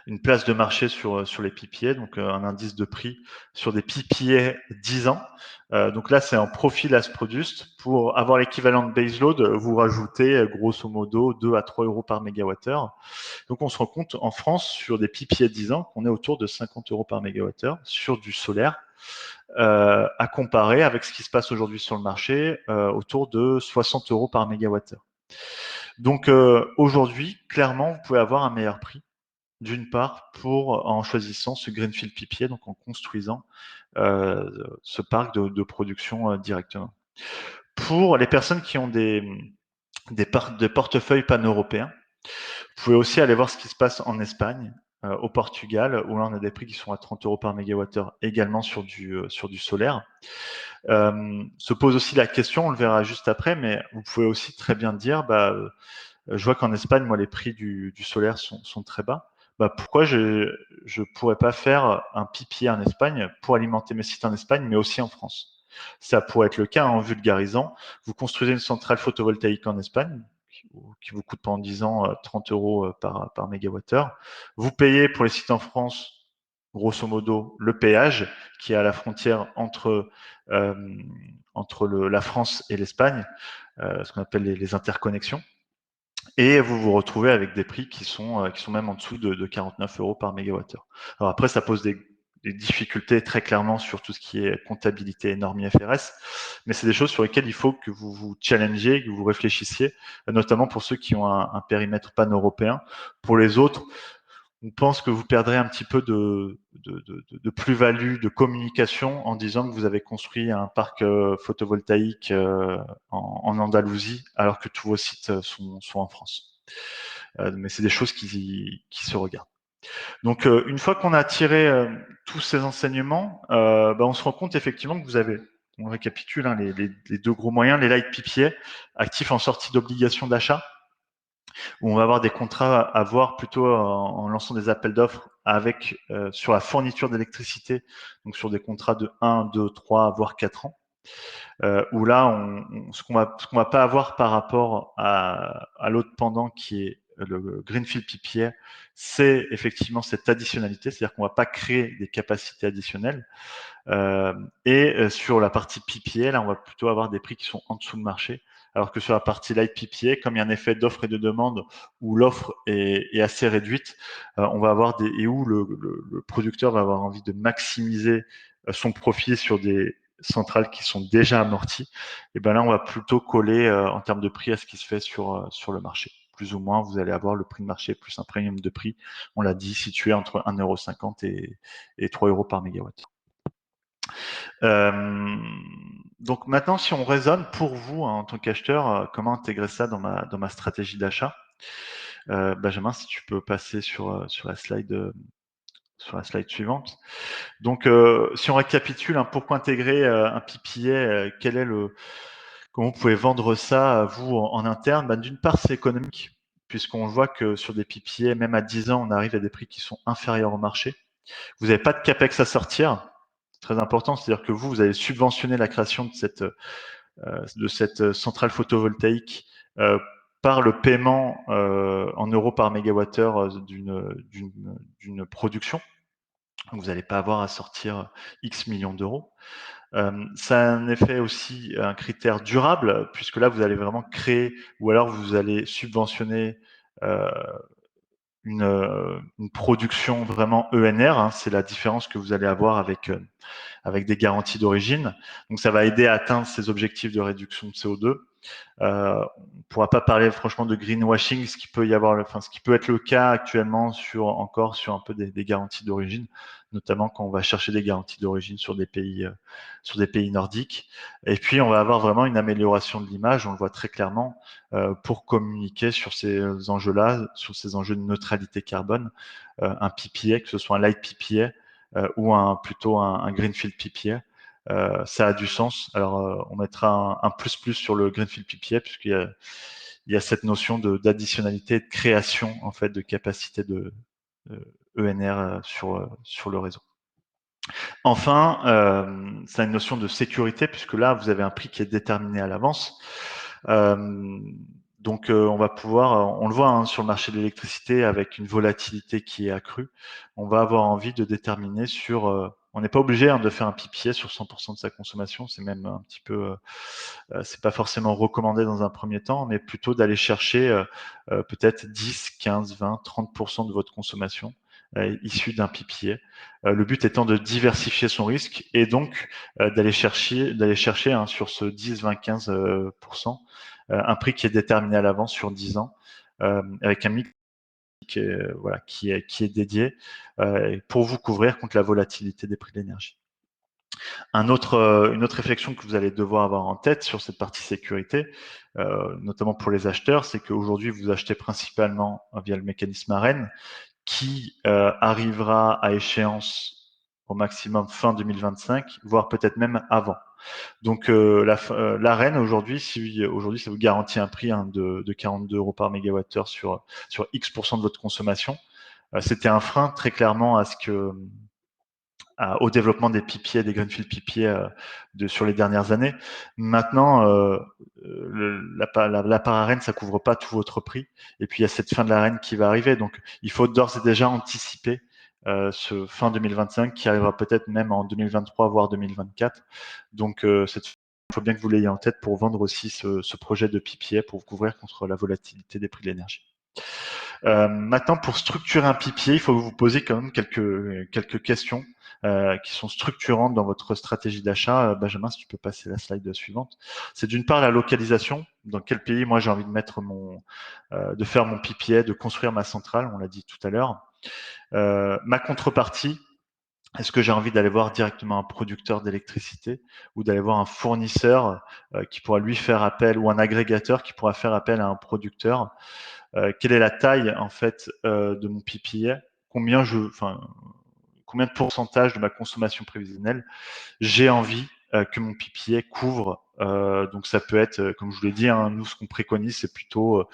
une place de marché sur les PPA, donc un indice de prix sur des PPA 10 ans. Donc là, c'est en profil as produced. Pour avoir l'équivalent de baseload, vous rajoutez grosso modo 2 à 3 euros par mégawattheure. Donc on se rend compte en France, sur des PPA 10 ans, qu'on est autour de 50 euros par mégawattheure sur du solaire. À comparer avec ce qui se passe aujourd'hui sur le marché, autour de 60 euros par mégawattheure. Donc aujourd'hui, clairement, vous pouvez avoir un meilleur prix, d'une part, en choisissant ce Greenfield PPA, donc en construisant ce parc de production directement. Pour les personnes qui ont des portefeuilles pan-européens, vous pouvez aussi aller voir ce qui se passe en Espagne, au Portugal, où là on a des prix qui sont à 30 euros par mégawattheure, également sur du solaire. Se pose aussi la question, on le verra juste après, mais vous pouvez aussi très bien dire, je vois qu'en Espagne, moi, les prix du solaire sont très bas. Pourquoi je pourrais pas faire un PPA en Espagne pour alimenter mes sites en Espagne, mais aussi en France? Ça pourrait être le cas en vulgarisant. Vous construisez une centrale photovoltaïque en Espagne, qui vous coûte pendant 10 ans 30 euros par mégawattheure. Vous payez pour les sites en France, grosso modo le péage qui est à la frontière entre la France et l'Espagne, ce qu'on appelle les interconnexions. Et vous vous retrouvez avec des prix qui sont même en dessous de 49 euros par mégawattheure. Alors après, ça pose des difficultés très clairement sur tout ce qui est comptabilité et normes IFRS, mais c'est des choses sur lesquelles il faut que vous vous challengiez, que vous réfléchissiez, notamment pour ceux qui ont un périmètre pan-européen. Pour les autres, on pense que vous perdrez un petit peu de plus-value de communication en disant que vous avez construit un parc photovoltaïque en Andalousie alors que tous vos sites sont en France. Mais c'est des choses qui se regardent. Donc, une fois qu'on a tiré tous ces enseignements, on se rend compte effectivement que vous avez, on récapitule, hein, les deux gros moyens, les light PPA, actifs en sortie d'obligation d'achat, où on va avoir des contrats à voir plutôt en lançant des appels d'offres avec sur la fourniture d'électricité, donc sur des contrats de 1, 2, 3, voire 4 ans. Où là, ce qu'on va pas avoir par rapport à l'autre pendant qui est le Greenfield PPA, c'est effectivement cette additionnalité, c'est-à-dire qu'on va pas créer des capacités additionnelles. Sur la partie PPA, là, on va plutôt avoir des prix qui sont en dessous de marché. Alors que sur la partie light PPA, comme il y a un effet d'offre et de demande où l'offre est assez réduite, on va avoir et où le producteur va avoir envie de maximiser son profit sur des centrales qui sont déjà amorties. Et ben là, on va plutôt coller en termes de prix à ce qui se fait sur le marché. Plus ou moins, vous allez avoir le prix de marché plus un premium de prix, on l'a dit, situé entre 1,50 € et 3 € par mégawatt. Donc maintenant, si on raisonne pour vous hein, en tant qu'acheteur, comment intégrer ça dans ma stratégie d'achat? Benjamin, si tu peux passer sur la slide suivante. Donc, si on récapitule, hein, pourquoi intégrer un PPA, comment vous pouvez vendre ça vous en interne? D'une part, c'est économique, puisqu'on voit que sur des PPA, même à 10 ans, on arrive à des prix qui sont inférieurs au marché. Vous n'avez pas de capex à sortir. C'est très important, c'est-à-dire que vous allez subventionner la création de cette centrale photovoltaïque par le paiement en euros par mégawattheure d'une production. Donc, vous n'allez pas avoir à sortir X millions d'euros. Ça a un effet aussi, un critère durable, puisque là, vous allez vraiment créer, ou alors vous allez subventionner une production vraiment ENR. Hein, c'est la différence que vous allez avoir avec des garanties d'origine. Donc, ça va aider à atteindre ces objectifs de réduction de CO2. On ne pourra pas parler franchement de greenwashing, ce qui peut être le cas actuellement encore sur un peu des garanties d'origine, notamment quand on va chercher des garanties d'origine sur des pays nordiques. Et puis on va avoir vraiment une amélioration de l'image, on le voit très clairement, pour communiquer sur ces enjeux-là, sur ces enjeux de neutralité carbone, un PPA, que ce soit un light PPA ou plutôt un greenfield PPA. Ça a du sens. Alors, on mettra un plus sur le Greenfield PPA puisqu'il y a cette notion d'additionnalité et de création en fait de capacité de ENR sur le réseau. Enfin, ça a une notion de sécurité puisque là, vous avez un prix qui est déterminé à l'avance. Donc, on va pouvoir, on le voit hein, sur le marché de l'électricité avec une volatilité qui est accrue, on va avoir envie de déterminer on n'est pas obligé hein, de faire un PPA sur 100% de sa consommation, c'est même un petit peu, c'est pas forcément recommandé dans un premier temps, mais plutôt d'aller chercher peut-être 10, 15, 20, 30% de votre consommation issue d'un PPA. Le but étant de diversifier son risque et donc d'aller chercher hein, sur ce 10, 20, 15% un prix qui est déterminé à l'avance sur 10 ans avec un mix qui est dédié pour vous couvrir contre la volatilité des prix de l'énergie. Une autre réflexion que vous allez devoir avoir en tête sur cette partie sécurité, notamment pour les acheteurs, c'est qu'aujourd'hui, vous achetez principalement via le mécanisme ARENH qui arrivera à échéance au maximum fin 2025, voire peut-être même avant. Donc l'ARENH aujourd'hui, aujourd'hui ça vous garantit un prix hein, de 42 € par mégawattheure sur X% de votre consommation. C'était un frein très clairement au développement des PPA, des Greenfield PPA sur les dernières années. Maintenant, la part ARENH, ça couvre pas tout votre prix. Et puis, il y a cette fin de l'ARENH qui va arriver. Donc, il faut d'ores et déjà anticiper ce fin 2025, qui arrivera peut-être même en 2023, voire 2024. Donc, il faut bien que vous l'ayez en tête pour vendre aussi ce projet de PPA pour vous couvrir contre la volatilité des prix de l'énergie. Maintenant, pour structurer un PPA, il faut que vous posiez quand même quelques questions qui sont structurantes dans votre stratégie d'achat. Benjamin, si tu peux passer la slide suivante. C'est d'une part la localisation. Dans quel pays, moi, j'ai envie de mettre de faire mon PPA, de construire ma centrale, on l'a dit tout à l'heure. Ma contrepartie, est-ce que j'ai envie d'aller voir directement un producteur d'électricité ou d'aller voir un fournisseur qui pourra lui faire appel, ou un agrégateur qui pourra faire appel à un producteur? Quelle est la taille en fait de mon PPA? Combien de pourcentage de ma consommation prévisionnelle j'ai envie que mon PPA couvre? Donc ça peut être, comme je vous l'ai dit, hein, nous ce qu'on préconise, c'est plutôt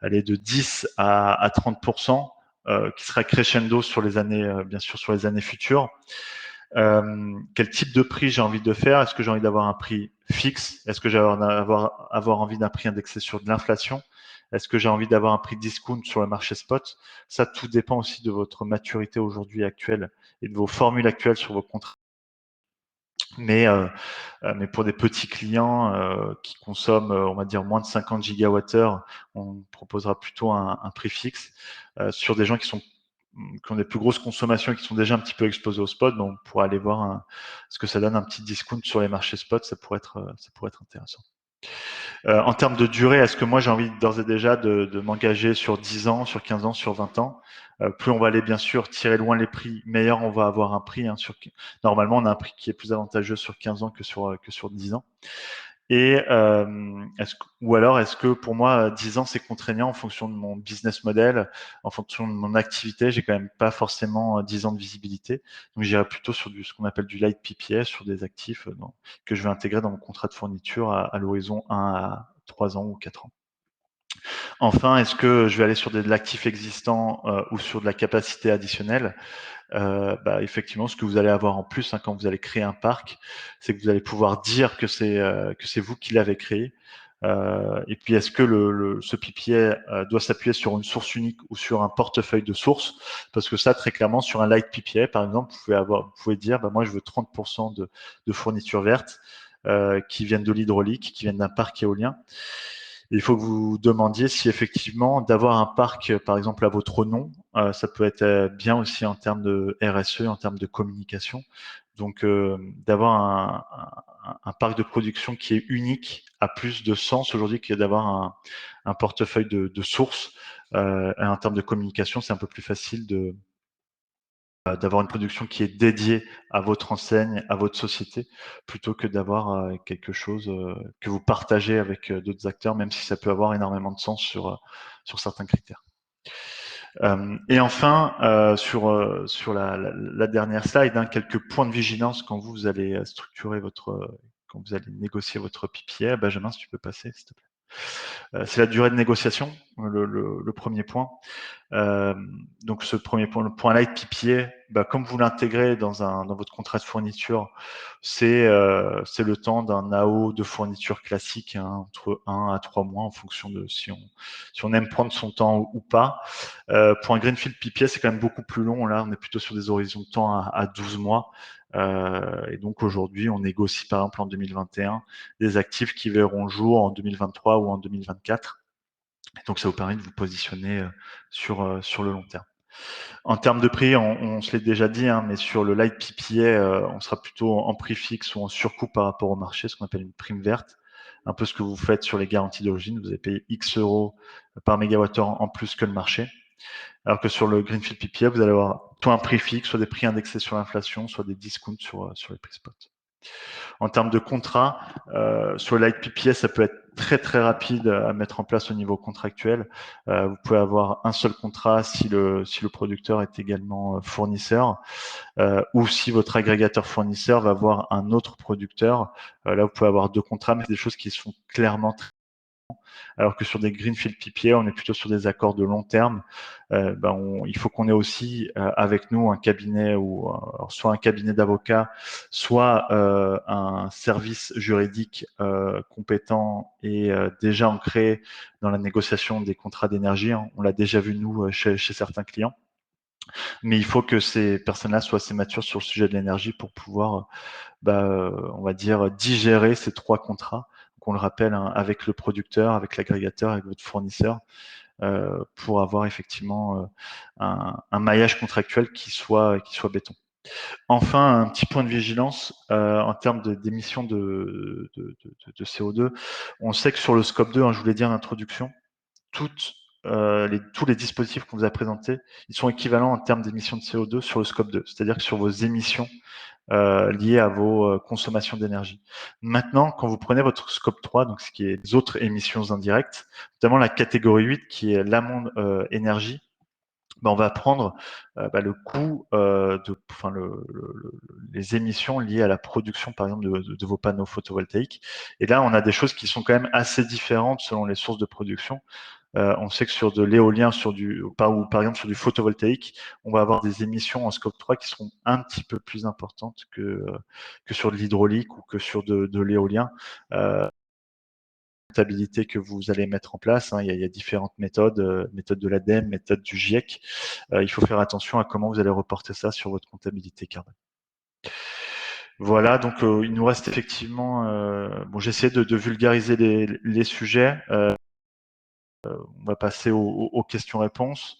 aller de 10 à 30%, qui sera crescendo sur les années, bien sûr, sur les années futures. Quel type de prix j'ai envie de faire? Est-ce que j'ai envie d'avoir un prix fixe? Est-ce que j'ai avoir envie d'un prix indexé sur de l'inflation? Est-ce que j'ai envie d'avoir un prix discount sur le marché spot? Ça, tout dépend aussi de votre maturité aujourd'hui actuelle et de vos formules actuelles sur vos contrats. Mais pour des petits clients qui consomment, on va dire, moins de 50 gigawattheures, on proposera plutôt un prix fixe. Sur des gens qui ont des plus grosses consommations et qui sont déjà un petit peu exposés au spot, on pourra aller voir ce que ça donne, un petit discount sur les marchés spot, ça pourrait être intéressant. En termes de durée, est-ce que moi j'ai envie d'ores et déjà de m'engager sur 10 ans, sur 15 ans, sur 20 ans? Plus on va aller bien sûr tirer loin les prix, meilleur on va avoir un prix. Normalement, on a un prix qui est plus avantageux sur 15 ans que sur 10 ans. Et ou alors, est-ce que pour moi, 10 ans, c'est contraignant en fonction de mon business model, en fonction de mon activité? J'ai quand même pas forcément 10 ans de visibilité. Donc, j'irai plutôt sur ce qu'on appelle du light PPA, sur des actifs que je vais intégrer dans mon contrat de fourniture à l'horizon 1 à 3 ans ou 4 ans. Enfin, est-ce que je vais aller sur de l'actif existant ou sur de la capacité additionnelle? Effectivement, ce que vous allez avoir en plus quand vous allez créer un parc, c'est que vous allez pouvoir dire que c'est vous qui l'avez créé. Et puis, est-ce que ce PPA doit s'appuyer sur une source unique ou sur un portefeuille de sources? Parce que ça, très clairement, sur un light PPA, par exemple, vous pouvez dire, moi, je veux 30% de fournitures vertes qui viennent de l'hydraulique, qui viennent d'un parc éolien. Il faut que vous demandiez si effectivement d'avoir un parc, par exemple, à votre nom, ça peut être bien aussi en termes de RSE, en termes de communication. Donc, d'avoir un parc de production qui est unique a plus de sens aujourd'hui que d'avoir un portefeuille de sources. En termes de communication, c'est un peu plus facile d'avoir une production qui est dédiée à votre enseigne, à votre société, plutôt que d'avoir quelque chose que vous partagez avec d'autres acteurs, même si ça peut avoir énormément de sens sur certains critères. Et enfin, sur la dernière slide, quelques points de vigilance quand vous allez structurer quand vous allez négocier votre PPA. Benjamin, si tu peux passer, s'il te plaît. C'est la durée de négociation, le premier point. Donc ce premier point, le point light PPA, comme vous l'intégrez dans votre contrat de fourniture, c'est le temps d'un AO de fourniture classique, entre 1 à 3 mois en fonction de si on aime prendre son temps ou pas. Pour un Greenfield PPA, c'est quand même beaucoup plus long. Là, on est plutôt sur des horizons de temps à 12 mois. Et donc aujourd'hui, on négocie par exemple en 2021 des actifs qui verront le jour en 2023 ou en 2024. Donc, ça vous permet de vous positionner sur le long terme. En termes de prix, on se l'est déjà dit, mais sur le light PPA, on sera plutôt en prix fixe ou en surcoût par rapport au marché, ce qu'on appelle une prime verte. Un peu ce que vous faites sur les garanties d'origine, vous allez payer X euros par mégawattheure en plus que le marché. Alors que sur le Greenfield PPA, vous allez avoir soit un prix fixe, soit des prix indexés sur l'inflation, soit des discounts sur les prix spot. En termes de contrat, sur le light PPA, ça peut être très très rapide à mettre en place au niveau contractuel. Vous pouvez avoir un seul contrat si le producteur est également fournisseur, ou si votre agrégateur fournisseur va avoir un autre producteur. Là, vous pouvez avoir 2 contrats, mais c'est des choses qui sont clairement alors que sur des greenfield PPA, on est plutôt sur des accords de long terme. Il faut qu'on ait aussi avec nous un cabinet ou soit un cabinet d'avocats, soit un service juridique compétent et déjà ancré dans la négociation des contrats d'énergie. On l'a déjà vu nous chez certains clients. Mais il faut que ces personnes-là soient assez matures sur le sujet de l'énergie pour pouvoir, on va dire, digérer ces 3 contrats. Donc, on le rappelle, hein, avec le producteur, avec l'agrégateur, avec votre fournisseur, pour avoir effectivement un maillage contractuel qui soit béton. Enfin, un petit point de vigilance en termes d'émissions de CO2. On sait que sur le scope 2, hein, je voulais dire en introduction, tous les dispositifs qu'on vous a présentés, ils sont équivalents en termes d'émissions de CO2 sur le scope 2, c'est-à-dire que sur vos émissions liées à vos consommations d'énergie. Maintenant, quand vous prenez votre scope 3, donc ce qui est les autres émissions indirectes, notamment la catégorie 8 qui est l'amont énergie, on va prendre le coût les émissions liées à la production, par exemple, de vos panneaux photovoltaïques. Et là, on a des choses qui sont quand même assez différentes selon les sources de production. On sait que sur de l'éolien, ou par exemple sur du photovoltaïque, on va avoir des émissions en scope 3 qui seront un petit peu plus importantes que sur de l'hydraulique ou que sur de l'éolien. Comptabilité que vous allez mettre en place, hein, il y a différentes méthodes, méthode de l'ADEME, méthode du GIEC. Il faut faire attention à comment vous allez reporter ça sur votre comptabilité carbone. Voilà, donc il nous reste effectivement, j'essaie de vulgariser les sujets. On va passer aux questions-réponses.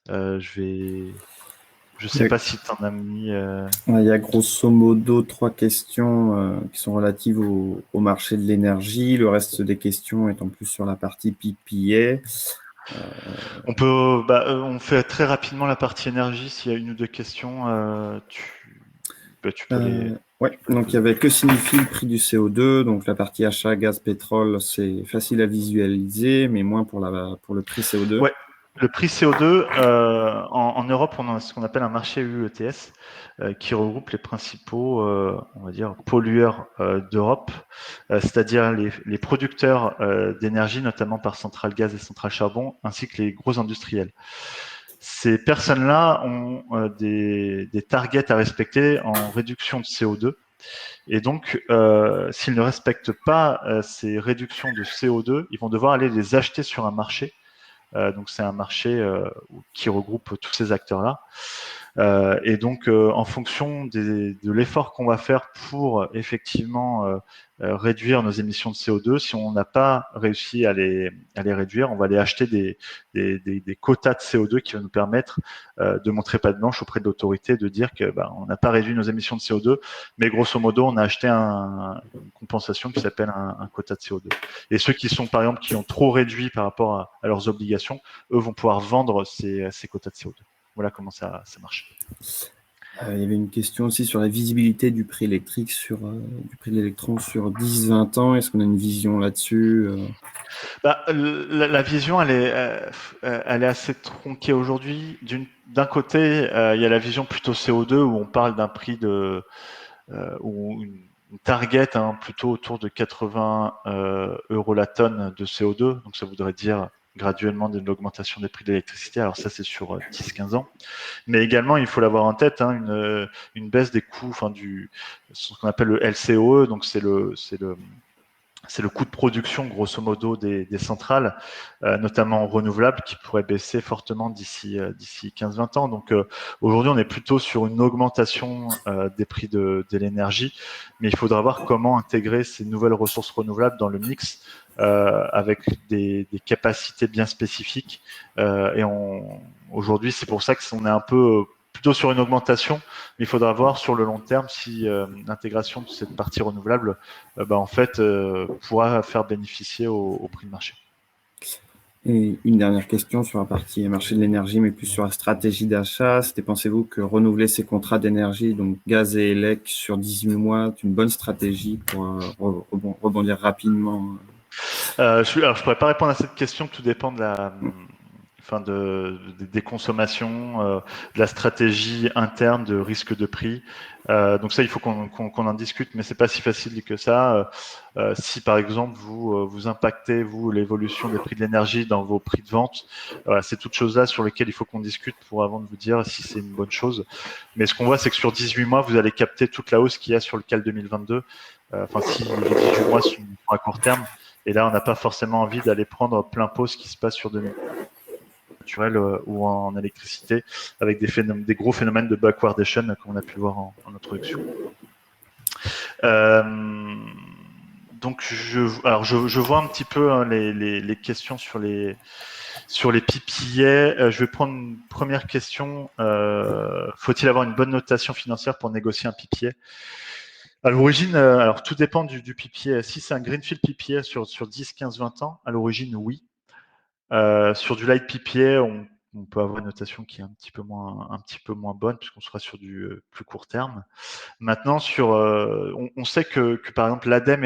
Je sais pas si tu en as mis. Il y a grosso modo 3 questions qui sont relatives au marché de l'énergie. Le reste des questions étant plus sur la partie PPA. On fait très rapidement la partie énergie. S'il y a une ou deux questions, tu peux les. Oui, donc il y avait que signifie le prix du CO2. Donc la partie achat gaz, pétrole, c'est facile à visualiser, mais moins pour le prix CO2. Ouais. Le prix CO2, en Europe, on a ce qu'on appelle un marché EU-ETS qui regroupe les principaux, on va dire, pollueurs d'Europe, c'est-à-dire les producteurs d'énergie, notamment par centrales gaz et centrales charbon, ainsi que les gros industriels. Ces personnes-là ont des targets à respecter en réduction de CO2. Et donc, s'ils ne respectent pas ces réductions de CO2, ils vont devoir aller les acheter sur un marché. Donc, c'est un marché qui regroupe tous ces acteurs-là. Et donc, en fonction de l'effort qu'on va faire pour effectivement réduire nos émissions de CO2, si on n'a pas réussi à les réduire, on va aller acheter des quotas de CO2 qui vont nous permettre de montrer patte blanche auprès de l'autorité, de dire que on n'a pas réduit nos émissions de CO2, mais grosso modo, on a acheté une compensation qui s'appelle un quota de CO2. Et ceux qui sont, par exemple, qui ont trop réduit par rapport à leurs obligations, eux vont pouvoir vendre ces quotas de CO2. Voilà comment ça marche. Il y avait une question aussi sur la visibilité du prix électrique du prix de l'électron sur 10-20 ans. Est-ce qu'on a une vision là-dessus la vision, elle est assez tronquée aujourd'hui. D'un côté, il y a la vision plutôt CO2 où on parle d'un prix ou une target plutôt autour de 80 euros la tonne de CO2. Donc ça voudrait dire graduellement de l'augmentation des prix de l'électricité. Alors ça, c'est sur 10-15 ans. Mais également, il faut l'avoir en tête, une baisse des coûts, ce qu'on appelle le LCOE, donc c'est le coût de production, grosso modo, des centrales, notamment renouvelables, qui pourrait baisser fortement d'ici 15-20 ans. Donc aujourd'hui, on est plutôt sur une augmentation des prix de l'énergie, mais il faudra voir comment intégrer ces nouvelles ressources renouvelables dans le mix avec des capacités bien spécifiques. Aujourd'hui, c'est pour ça qu'on est un peu plutôt sur une augmentation, mais il faudra voir sur le long terme si l'intégration de cette partie renouvelable pourra faire bénéficier au prix de marché. Et une dernière question sur la partie marché de l'énergie, mais plus sur la stratégie d'achat. C'était, pensez-vous que renouveler ces contrats d'énergie, donc gaz et élec, sur 18 mois, est une bonne stratégie pour rebondir rapidement Alors, je ne pourrais pas répondre à cette question, tout dépend de des consommations, de la stratégie interne de risque de prix. Donc ça, il faut qu'on en discute, mais c'est pas si facile que ça. Si par exemple vous impactez l'évolution des prix de l'énergie dans vos prix de vente, c'est toutes choses là sur lesquelles il faut qu'on discute pour avant de vous dire si c'est une bonne chose. Mais ce qu'on voit, c'est que sur 18 mois, vous allez capter toute la hausse qu'il y a sur le CAL 2022. Si les 18 mois sont à court terme, et là, on n'a pas forcément envie d'aller prendre plein pot ce qui se passe sur 2021 naturel ou en électricité, avec des gros phénomènes de backwardation, comme on a pu le voir en introduction. Donc, je vois un petit peu hein, les questions sur les PPA. Je vais prendre une première question. Faut-il avoir une bonne notation financière pour négocier un PPA? À l'origine, alors tout dépend du PPA. Si c'est un Greenfield PPA sur 10, 15, 20 ans, à l'origine, oui. Sur du light PPA, on peut avoir une notation qui est un petit peu moins bonne, puisqu'on sera sur du plus court terme. Maintenant, on sait que par exemple l'ADEME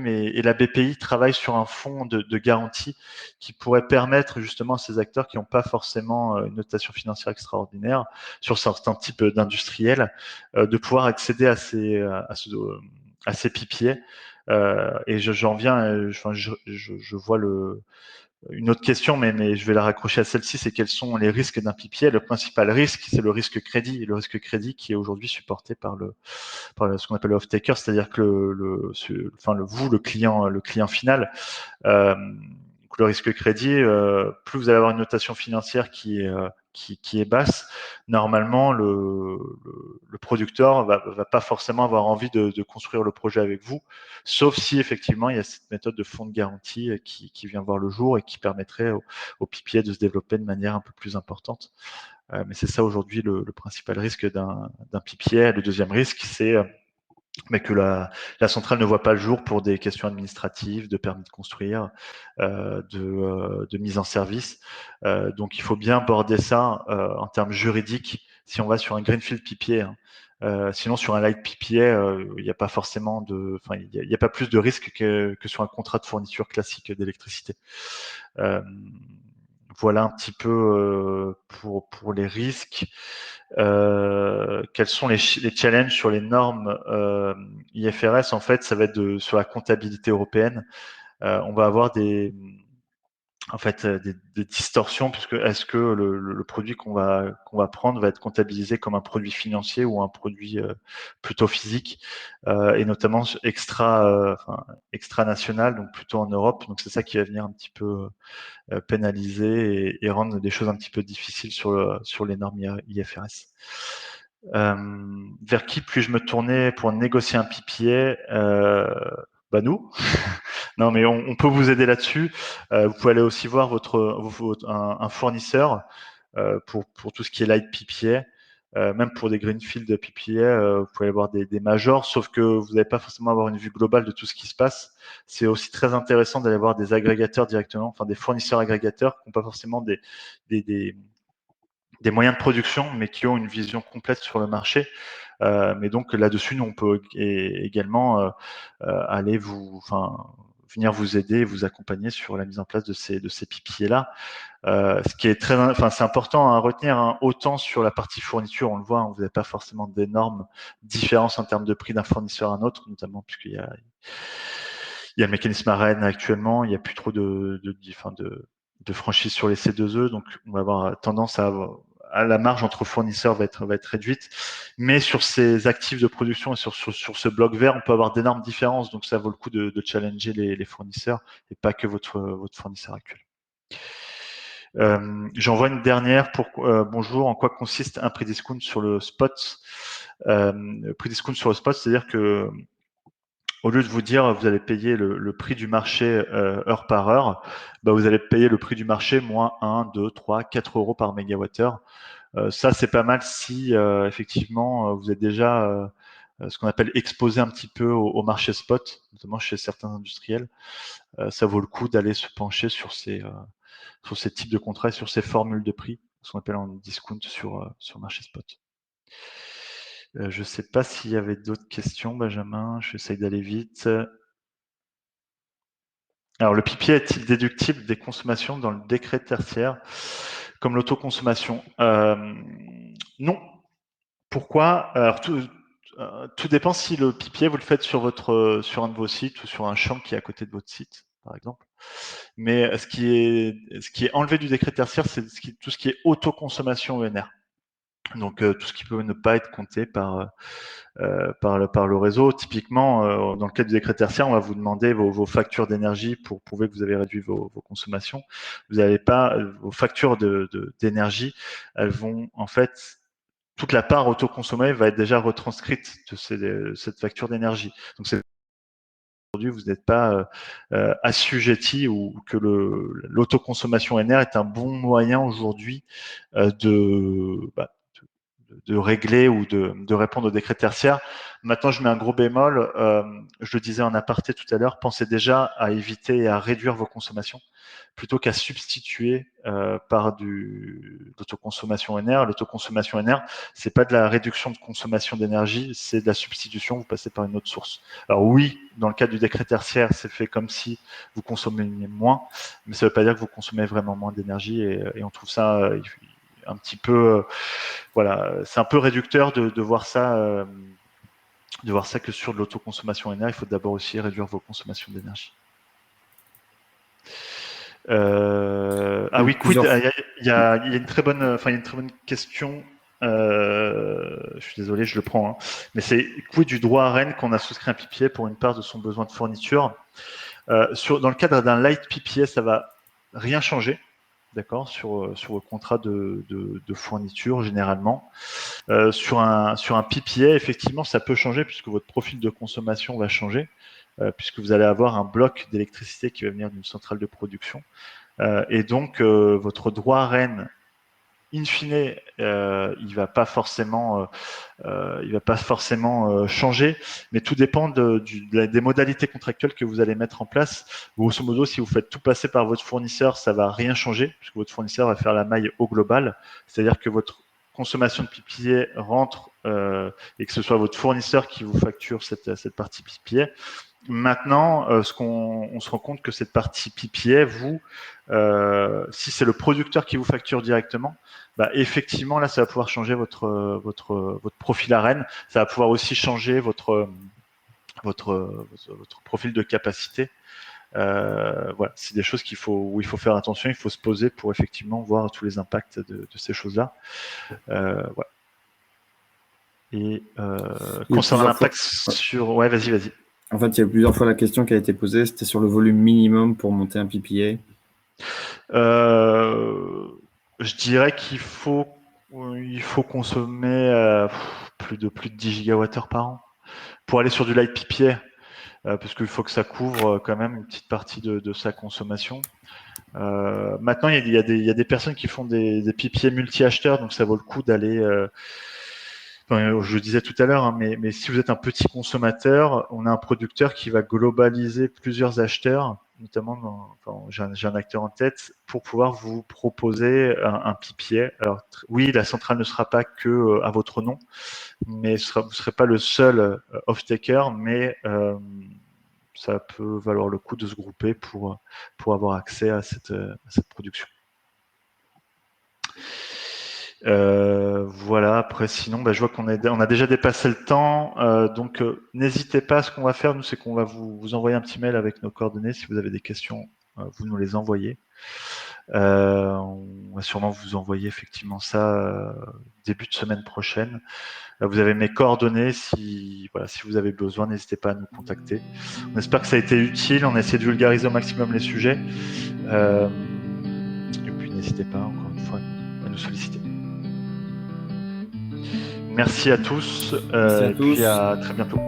et la BPI travaillent sur un fonds de garantie qui pourrait permettre justement à ces acteurs qui n'ont pas forcément une notation financière extraordinaire sur certains types d'industriels de pouvoir accéder à ces PPA. Et j'en viens, je vois une autre question, mais je vais la raccrocher à celle-ci, c'est quels sont les risques d'un PPA? Le principal risque, c'est le risque crédit, le risque crédit qui est aujourd'hui supporté par ce qu'on appelle le off-taker, c'est-à-dire que le client final, euh, le risque crédit, plus vous allez avoir une notation financière qui est basse, normalement le producteur va pas forcément avoir envie de construire le projet avec vous, sauf si effectivement il y a cette méthode de fonds de garantie qui vient voir le jour et qui permettrait au PPA de se développer de manière un peu plus importante. Mais c'est ça aujourd'hui le principal risque d'un PPA. Le deuxième risque, c'est mais que la centrale ne voit pas le jour pour des questions administratives, de permis de construire, de mise en service. Donc il faut bien aborder ça en termes juridiques si on va sur un greenfield PPA. Hein. Sinon sur un light PPA, il n'y a pas forcément il n'y a pas plus de risques que sur un contrat de fourniture classique d'électricité. Voilà un petit peu pour les risques. Quels sont les challenges sur les normes IFRS? En fait, ça va être sur la comptabilité européenne. On va avoir des distorsions, puisque est-ce que le produit qu'on va prendre va être comptabilisé comme un produit financier ou un produit plutôt physique, et notamment extra national, donc plutôt en Europe. Donc c'est ça qui va venir un petit peu pénaliser et rendre des choses un petit peu difficiles sur les normes IFRS. Vers qui puis-je me tourner pour négocier un PPA? Nous. Non, mais on peut vous aider là-dessus. Vous pouvez aller aussi voir un fournisseur pour tout ce qui est light PPA. Même pour des greenfield PPA, vous pouvez avoir des majors, sauf que vous n'allez pas forcément avoir une vue globale de tout ce qui se passe. C'est aussi très intéressant d'aller voir des agrégateurs directement, enfin des fournisseurs agrégateurs qui n'ont pas forcément des moyens de production, mais qui ont une vision complète sur le marché. Mais donc là-dessus, nous, on peut également aller venir vous aider et vous accompagner sur la mise en place de ces PPA-là. Ce qui est c'est important à retenir, hein, autant sur la partie fourniture, on le voit, hein, vous n'avez pas forcément d'énormes différences en termes de prix d'un fournisseur à un autre, notamment puisqu'il y a le mécanisme ARENH actuellement, il n'y a plus trop de franchise sur les C2E, donc on va avoir tendance à la marge entre fournisseurs va être réduite. Mais sur ces actifs de production et sur ce bloc vert, on peut avoir d'énormes différences, donc ça vaut le coup de challenger les fournisseurs et pas que votre fournisseur actuel. J'en vois une dernière. Bonjour, en quoi consiste un prix discount sur le spot? Prix discount sur le spot, c'est-à-dire que au lieu de vous dire vous allez payer le prix du marché heure par heure, vous allez payer le prix du marché moins 1, 2, 3, 4 euros par mégawattheure. Ça, c'est pas mal si effectivement vous êtes déjà ce qu'on appelle exposé un petit peu au marché spot, notamment chez certains industriels. Ça vaut le coup d'aller se pencher sur ces types de contrats et sur ces formules de prix, ce qu'on appelle en discount sur marché spot. Je ne sais pas s'il y avait d'autres questions, Benjamin. J'essaye d'aller vite. Alors, le PPA est-il déductible des consommations dans le décret tertiaire comme l'autoconsommation? Non. Pourquoi? Alors, tout dépend si le PPA, vous le faites sur un de vos sites ou sur un champ qui est à côté de votre site, par exemple. Mais ce qui est enlevé du décret tertiaire, c'est tout ce qui est autoconsommation ENR. Donc tout ce qui peut ne pas être compté par le réseau. Typiquement, dans le cas du décret tertiaire, on va vous demander vos factures d'énergie pour prouver que vous avez réduit vos consommations. Vous n'avez pas vos factures d'énergie, elles vont en fait toute la part autoconsommée va être déjà retranscrite de cette facture d'énergie. Donc c'est aujourd'hui vous n'êtes pas assujetti ou que l'autoconsommation NR est un bon moyen aujourd'hui de régler ou de répondre au décret tertiaire. Maintenant, je mets un gros bémol. Je le disais en aparté tout à l'heure, pensez déjà à éviter et à réduire vos consommations plutôt qu'à substituer par l'autoconsommation NR. L'autoconsommation NR, c'est pas de la réduction de consommation d'énergie, c'est de la substitution. Vous passez par une autre source. Alors oui, dans le cas du décret tertiaire, c'est fait comme si vous consommez moins, mais ça ne veut pas dire que vous consommez vraiment moins d'énergie et on trouve ça un petit peu voilà, c'est un peu réducteur de voir ça que sur de l'autoconsommation énergie, il faut d'abord aussi réduire vos consommations d'énergie. Ah oui, quid, il y a une très bonne question. Je suis désolé, je le prends, hein. Mais c'est quid du droit à Rennes qu'on a souscrit un PPA pour une part de son besoin de fourniture. Dans le cadre d'un light PPA, ça va rien changer, d'accord, sur vos contrats de fourniture généralement. Sur un PPA, effectivement, ça peut changer puisque votre profil de consommation va changer, puisque vous allez avoir un bloc d'électricité qui va venir d'une centrale de production. Et donc, votre droit à Rennes, in fine, il va pas forcément changer, mais tout dépend des modalités contractuelles que vous allez mettre en place. Grosso modo, si vous faites tout passer par votre fournisseur, ça va rien changer, puisque votre fournisseur va faire la maille au global, c'est-à-dire que votre consommation de PPA rentre et que ce soit votre fournisseur qui vous facture cette partie PPA. Maintenant, on se rend compte que cette partie PPA, si c'est le producteur qui vous facture directement, effectivement, là, ça va pouvoir changer votre profil à Rennes. Ça va pouvoir aussi changer votre profil de capacité. Voilà, c'est des choses où il faut faire attention, il faut se poser pour effectivement voir tous les impacts de ces choses-là. Voilà. Et concernant l'impact sur... Ouais, vas-y. En fait, il y a plusieurs fois la question qui a été posée, c'était sur le volume minimum pour monter un PPA. Je dirais qu'il faut consommer plus de 10 gigawattheures par an pour aller sur du light PPA, parce qu'il faut que ça couvre quand même une petite partie de sa consommation. Maintenant, il y a des personnes qui font des PPA multi-acheteurs, donc ça vaut le coup d'aller... je le disais tout à l'heure, hein, mais si vous êtes un petit consommateur, on a un producteur qui va globaliser plusieurs acheteurs, notamment, j'ai un acteur en tête, pour pouvoir vous proposer un PPA. Alors oui, la centrale ne sera pas que à votre nom, mais vous ne serez pas le seul off-taker, mais ça peut valoir le coup de se grouper pour avoir accès à cette production. Voilà, après sinon je vois qu'on a déjà dépassé le temps, donc n'hésitez pas. Ce qu'on va faire, nous, c'est qu'on va vous envoyer un petit mail avec nos coordonnées. Si vous avez des questions, vous nous les envoyez. On va sûrement vous envoyer effectivement ça début de semaine prochaine. Vous avez mes coordonnées, si vous avez besoin, n'hésitez pas à nous contacter. On espère que ça a été utile, on a essayé de vulgariser au maximum les sujets, et puis n'hésitez pas encore une fois à nous solliciter. Merci à tous, et puis à très bientôt.